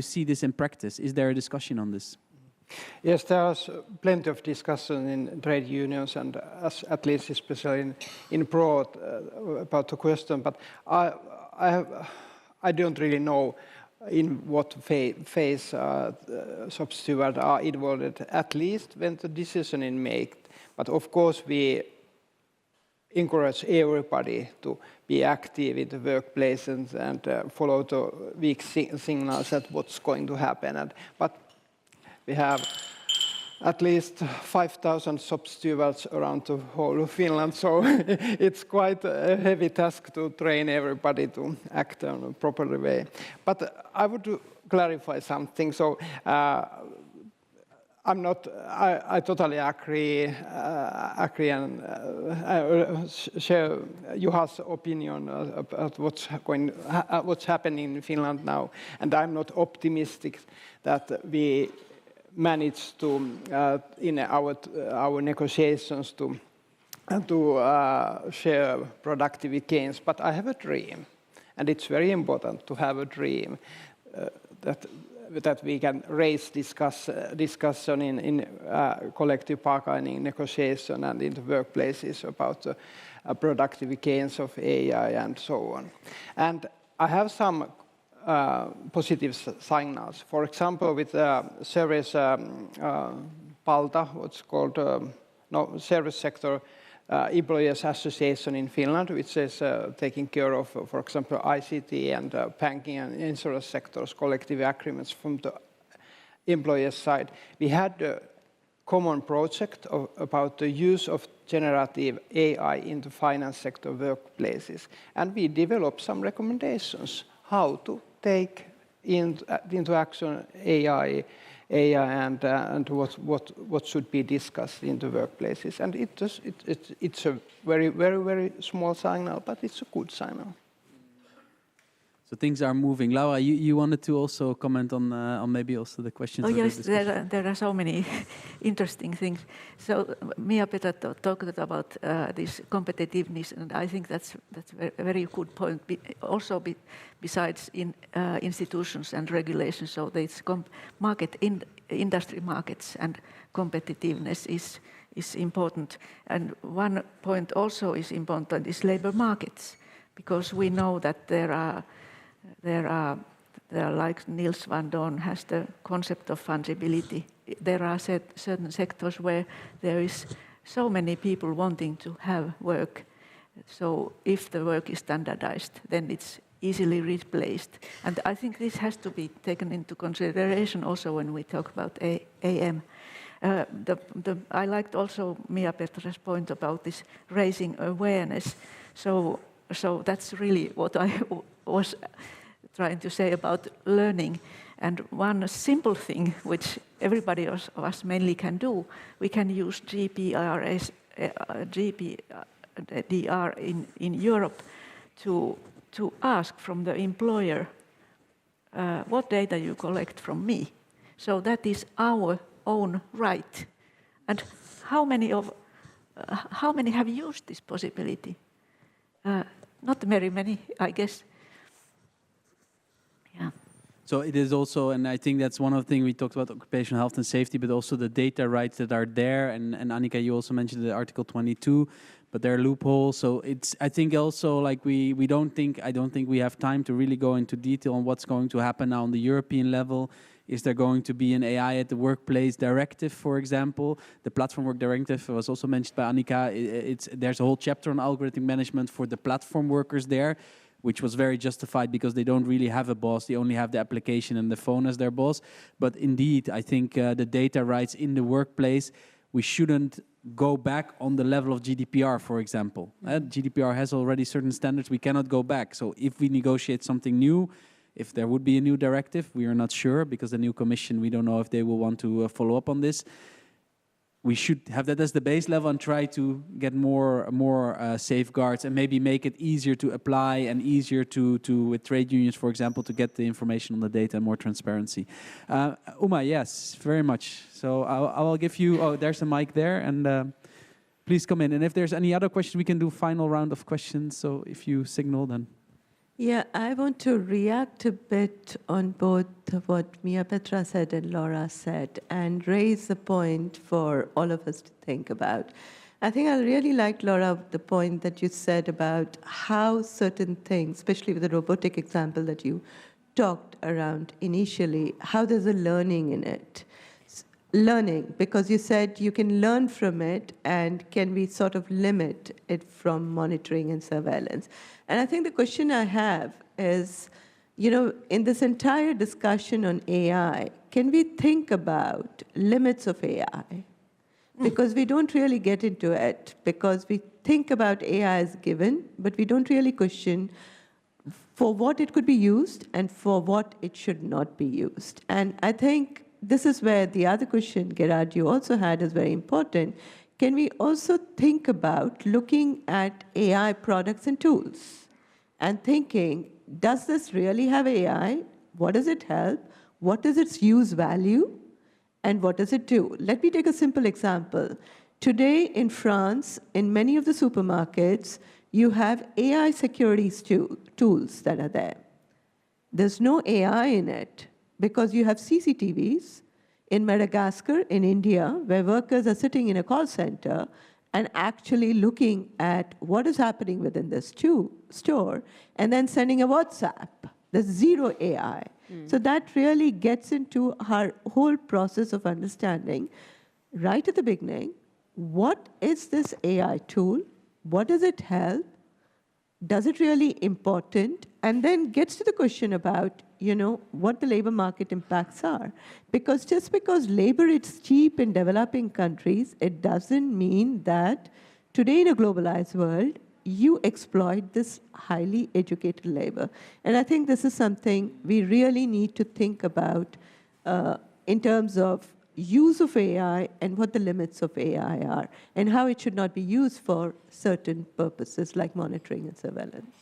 Speaker 1: see this in practice. Is there a discussion on this?
Speaker 9: Yes, there's plenty of discussion in trade unions, and at least especially in Pro about the question. But I don't really know in what phase substitutes are involved, at least when the decision is made. But of course, we encourage everybody to be active in the workplace and follow the weak signals at what's going to happen. But we have at least 5,000 substitutes around the whole of Finland, so it's quite a heavy task to train everybody to act in a proper way. But I would clarify something. So I totally agree and share Juha's opinion about what's happening in Finland now. And I'm not optimistic that we managed to, in our negotiations, to share productivity gains. But I have a dream, and it's very important to have a dream that we can raise discussion in collective bargaining negotiation and in the workplaces about the productivity gains of AI and so on. And I have some positive signals. For example, with service Palta, what's called service sector employers association in Finland, which is taking care of, for example, ICT and banking and insurance sectors, collective agreements from the employer's side. We had a common project about the use of generative AI in the finance sector workplaces, and we developed some recommendations how to take into action AI and what should be discussed in the workplaces. And it's a very, very, very small signal, but it's a good signal.
Speaker 1: So things are moving. Laura, you wanted to also comment on maybe also the questions.
Speaker 8: Oh yes, there are so many interesting things. So Miapetra talked about this competitiveness, and I think that's a very good point. Also, besides in institutions and regulations, so there's industry markets and competitiveness is important. And one point also is important is labor markets, because we know that there are like Nils van Doorn has the concept of fungibility. There are certain sectors where there is so many people wanting to have work. So if the work is standardized, then it's easily replaced. And I think this has to be taken into consideration also when we talk about AM. I liked also Miapetra's point about this raising awareness. So that's really what I was trying to say about learning. And one simple thing which everybody of us mainly can do, we can use GDPR in Europe to ask from the employer what data you collect from me. So that is our own right. And how many have used this possibility? Not very many, I guess. Yeah.
Speaker 1: So it is also, and I think that's one of the things we talked about, occupational health and safety, but also the data rights that are there. And Annikka, you also mentioned the Article 22, but there are loopholes. So it's, I think also like I don't think we have time to really go into detail on what's going to happen now on the European level. Is there going to be an AI at the workplace directive, for example? The platform work directive was also mentioned by Annikka. There's a whole chapter on algorithm management for the platform workers there, which was very justified because they don't really have a boss. They only have the application and the phone as their boss. But indeed, I think the data rights in the workplace, we shouldn't go back on the level of GDPR, for example. GDPR has already certain standards. We cannot go back. So if we negotiate something new, if there would be a new directive, we are not sure because the new commission, we don't know if they will want to follow up on this. We should have that as the base level and try to get more safeguards and maybe make it easier to apply and easier to with trade unions, for example, to get the information on the data and more transparency. Uma, yes, very much. So I'll give you, oh, there's a mic there, and please come in. And if there's any other questions, we can do final round of questions. So if you signal, then.
Speaker 3: Yeah, I want to react a bit on both what Miapetra said and Laura said and raise a point for all of us to think about. I think I really liked, Laura, the point that you said about how certain things, especially with the robotic example that you talked around initially, how there's a learning in it. Learning, because you said you can learn from it, and can we sort of limit it from monitoring and surveillance? And I think the question I have is, you know, in this entire discussion on AI, can we think about limits of AI? Because we don't really get into it, because we think about AI as given, but we don't really question for what it could be used and for what it should not be used. And I think this is where the other question, Gerard, you also had is very important. Can we also think about looking at AI products and tools and thinking, does this really have AI? What does it help? What is its use value? And what does it do? Let me take a simple example. Today in France, in many of the supermarkets, you have AI security tools that are there. There's no AI in it, because you have CCTVs in Madagascar, in India, where workers are sitting in a call center and actually looking at what is happening within this store and then sending a WhatsApp. There's zero AI. So that really gets into our whole process of understanding, right at the beginning, what is this AI tool? What does it help? Does it really important? And then gets to the question about, you know, what the labor market impacts are. Because just because labor is cheap in developing countries, it doesn't mean that today in a globalized world, you exploit this highly educated labor. And I think this is something we really need to think about in terms of use of AI and what the limits of AI are, and how it should not be used for certain purposes like monitoring and surveillance.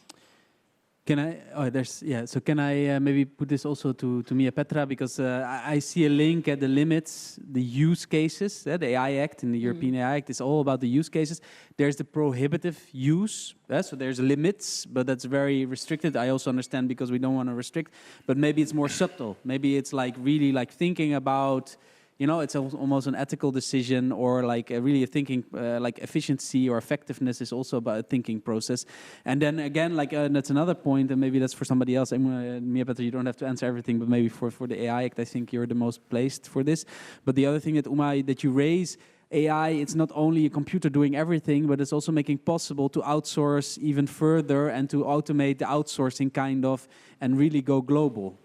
Speaker 1: Can I, so can I maybe put this also to Miapetra, because I see a link at the limits, the use cases. The AI Act, in the European AI Act, is all about the use cases. There's the prohibitive use, so there's limits, but that's very restricted. I also understand because we don't want to restrict, but maybe it's more subtle. Maybe it's like really like thinking about, you know, it's almost an ethical decision, or like really a thinking, like efficiency or effectiveness is also about a thinking process. And then again, like that's another point, and maybe that's for somebody else. Miapetra, you don't have to answer everything, but maybe for the AI Act, I think you're the most placed for this. But the other thing that Uma, that you raise, AI, it's not only a computer doing everything, but it's also making possible to outsource even further and to automate the outsourcing kind of, and really go global.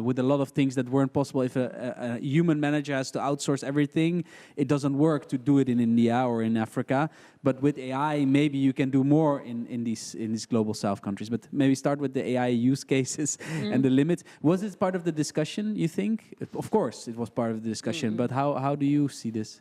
Speaker 1: With a lot of things that weren't possible. If a human manager has to outsource everything, it doesn't work to do it in India or in Africa. But with AI, maybe you can do more in these global South countries. But maybe start with the AI use cases and the limits. Was it part of the discussion, you think? Of course, it was part of the discussion. But how do you see this?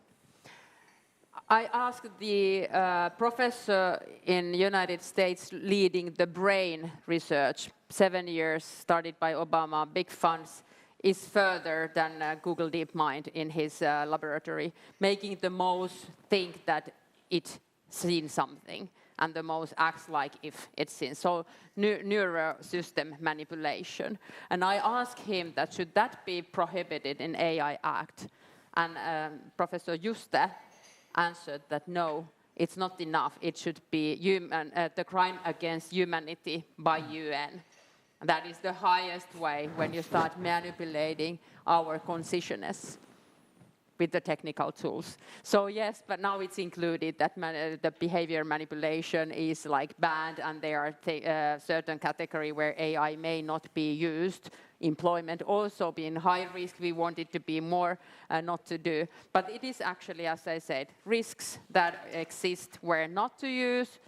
Speaker 11: I asked the professor in the United States leading the brain research, 7 years, started by Obama, big funds, is further than Google DeepMind in his laboratory, making the most think that it's seen something. and the mouse acts like if it's seen. So neural system manipulation. And I asked him that should that be prohibited in AI Act? And Professor Juste answered that no, it's not enough. It should be the crime against humanity by UN. That is the highest way when you start manipulating our consciousness with the technical tools. So yes, but now it's included that the behavior manipulation is like banned, and there are certain category where AI may not be used. Employment also being high risk, we want it to be more not to do. But it is actually, as I said, risks that exist where not to use,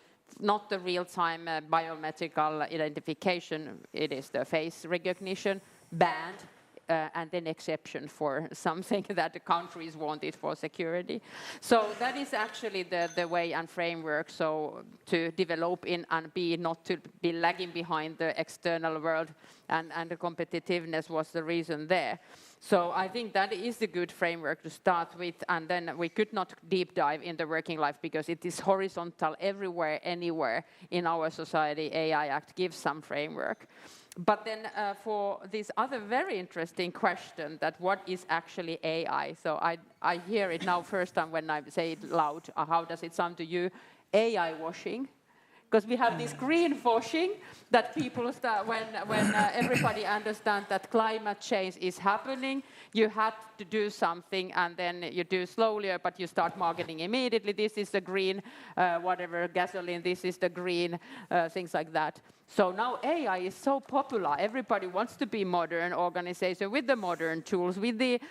Speaker 11: not the real-time biometrical identification, it is the face recognition, banned, and an exception for something that the countries wanted for security. So that is actually the way and framework, so to develop in and not to be lagging behind the external world, and the competitiveness was the reason there. So I think that is a good framework to start with, and then we could not deep dive in the working life because it is horizontal everywhere, anywhere in our society. AI Act gives some framework. But then for this other very interesting question that what is actually AI? So I hear it now first time when I say it loud. How does it sound to you? AI washing. Because we have this green washing that people start when everybody understands that climate change is happening, you have to do something, and then you do slowly, but you start marketing immediately. This is the green, whatever, gasoline, this is the green, things like that. So now AI is so popular. Everybody wants to be modern organization with the modern tools, with the,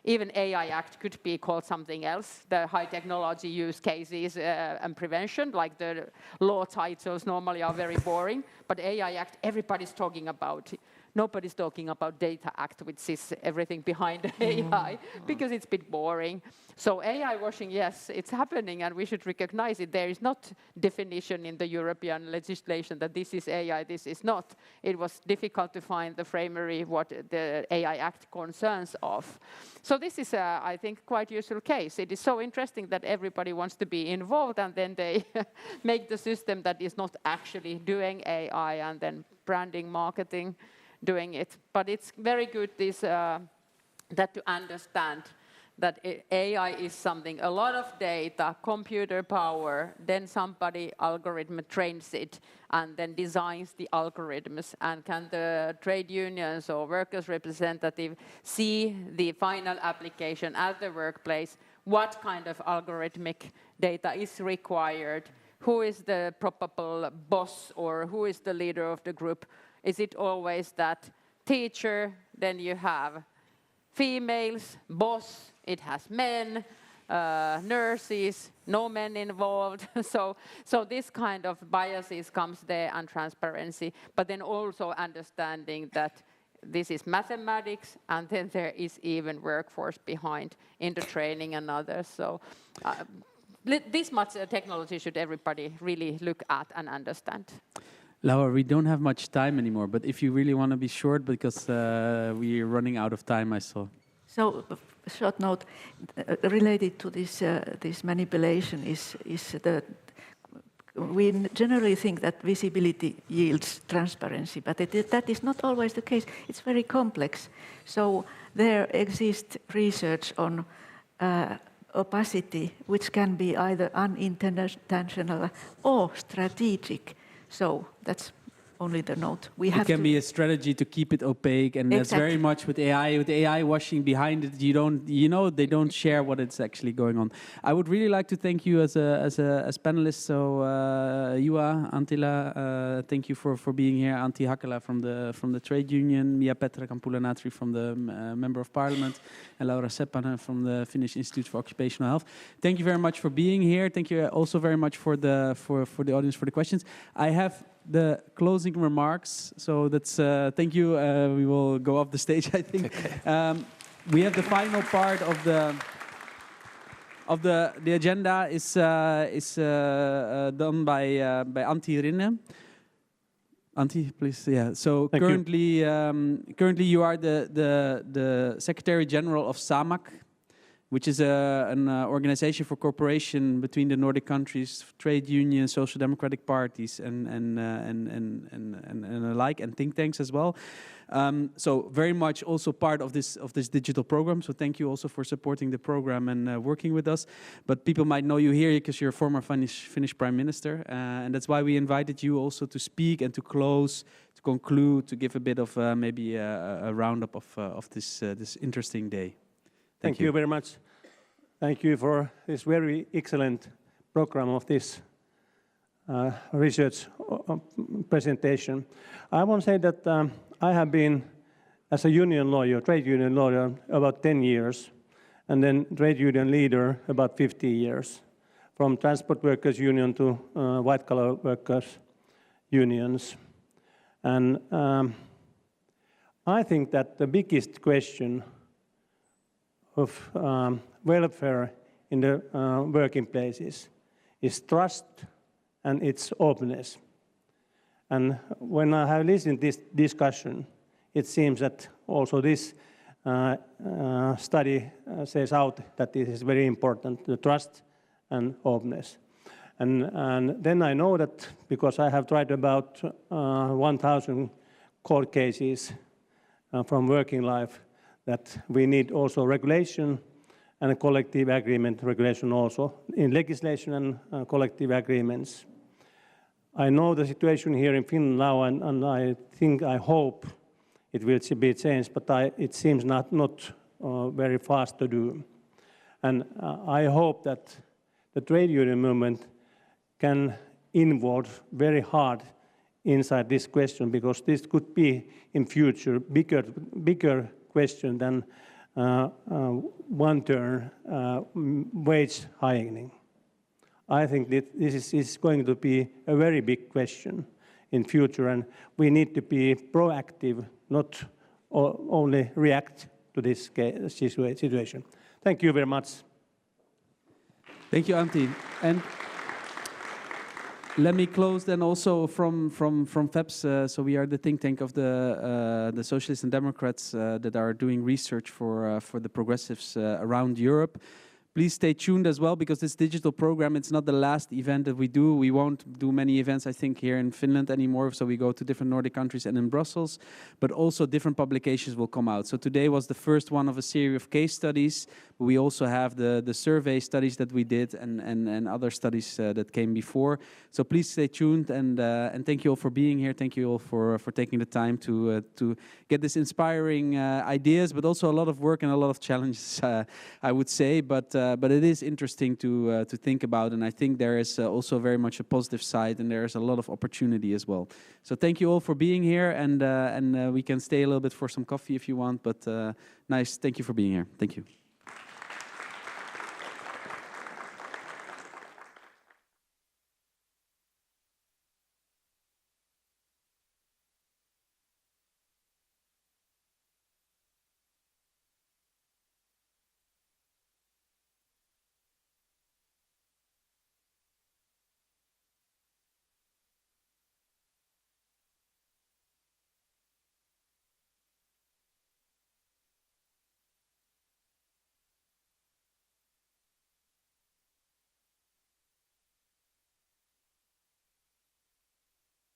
Speaker 11: even AI Act could be called something else, the high technology use cases and prevention, like the law titles normally are very boring, but AI Act, everybody's talking about. Nobody's talking about Data Act, which is everything behind AI, because it's a bit boring. So AI washing, yes, it's happening, and we should recognize it. There is not definition in the European legislation that this is AI, this is not. It was difficult to find the framework what the AI Act concerns of. So this is, I think, quite useful case. It is so interesting that everybody wants to be involved, and then they make the system that is not actually doing AI, and then branding, marketing, doing it. But it's very good this, that to understand that AI is something, a lot of data, computer power, then somebody algorithm trains it and then designs the algorithms. And can the trade unions or workers' representative see the final application at the workplace? What kind of algorithmic data is required? Who is the probable boss, or who is the leader of the group? Is it always that teacher, then you have females, boss, it has men, nurses, no men involved. So this kind of biases comes there, and transparency, but then also understanding that this is mathematics, and then there is even workforce behind in the training and others. So this much technology should everybody really look at and understand.
Speaker 1: Laura, we don't have much time anymore, but if you really want to be short, because we're running out of time, I saw.
Speaker 8: So, short note related to this manipulation is that we generally think that visibility yields transparency, but that is not always the case. It's very complex. So there exists research on opacity, which can be either unintentional or strategic. So that's only the note. It
Speaker 1: can be a strategy to keep it opaque, and that's very much with AI. With AI washing behind it, they don't share what is actually going on. I would really like to thank you as panelists. So Juha Antila, thank you for being here. Antti Hakala from the trade union, Miapetra Kumpula-Natri from the Member of Parliament, and Laura Seppänen from the Finnish Institute for Occupational Health. Thank you very much for being here. Thank you also very much for the audience for the questions. I have the closing remarks, so that's thank you. We will go off the stage, I think. Okay. We have the final part of the agenda is done by Antti Rinne. Antti, please. Yeah. So currently you are the Secretary General of SAMAK, which is an organization for cooperation between the Nordic countries, trade unions, social democratic parties, and alike, and think tanks as well. So very much also part of this digital program. So thank you also for supporting the program and working with us. But people might know you here because you're a former Finnish Prime Minister, and that's why we invited you also to speak and to close, to conclude, to give a bit of maybe a roundup of this interesting day.
Speaker 13: Thank you very much. Thank you for this very excellent program of this research presentation. I want to say that I have been, as a union lawyer, trade union lawyer, about 10 years, and then trade union leader about 50 years, from transport workers union to white-collar workers unions. And I think that the biggest question of welfare in the working places is trust and its openness. And when I have listened to this discussion, it seems that also this study says out that it is very important, the trust and openness. And then I know that because I have tried about 1,000 court cases from working life, that we need also regulation and a collective agreement regulation also in legislation and collective agreements. I know the situation here in Finland now, and I hope it will be changed, but it seems not very fast to do. And I hope that the trade union movement can involve very hard inside this question, because this could be in future bigger question than one term wage hiking. I think that this is going to be a very big question in future, and we need to be proactive, not only react to this situation. Thank you very much.
Speaker 1: Thank you, Antti. And let me close then also from FEPS. So we are the think tank of the Socialists and Democrats that are doing research for the progressives around Europe. Please stay tuned as well, because this digital program, it's not the last event that we do. We won't do many events, I think, here in Finland anymore. So we go to different Nordic countries and in Brussels, but also different publications will come out. So today was the first one of a series of case studies. We also have the survey studies that we did and other studies that came before. So please stay tuned, and thank you all for being here. Thank you all for taking the time to get this inspiring ideas, but also a lot of work and a lot of challenges, I would say. But it is interesting to think about, and I think there is also very much a positive side, and there is a lot of opportunity as well. So thank you all for being here, and we can stay a little bit for some coffee if you want. But nice, thank you for being here. Thank you.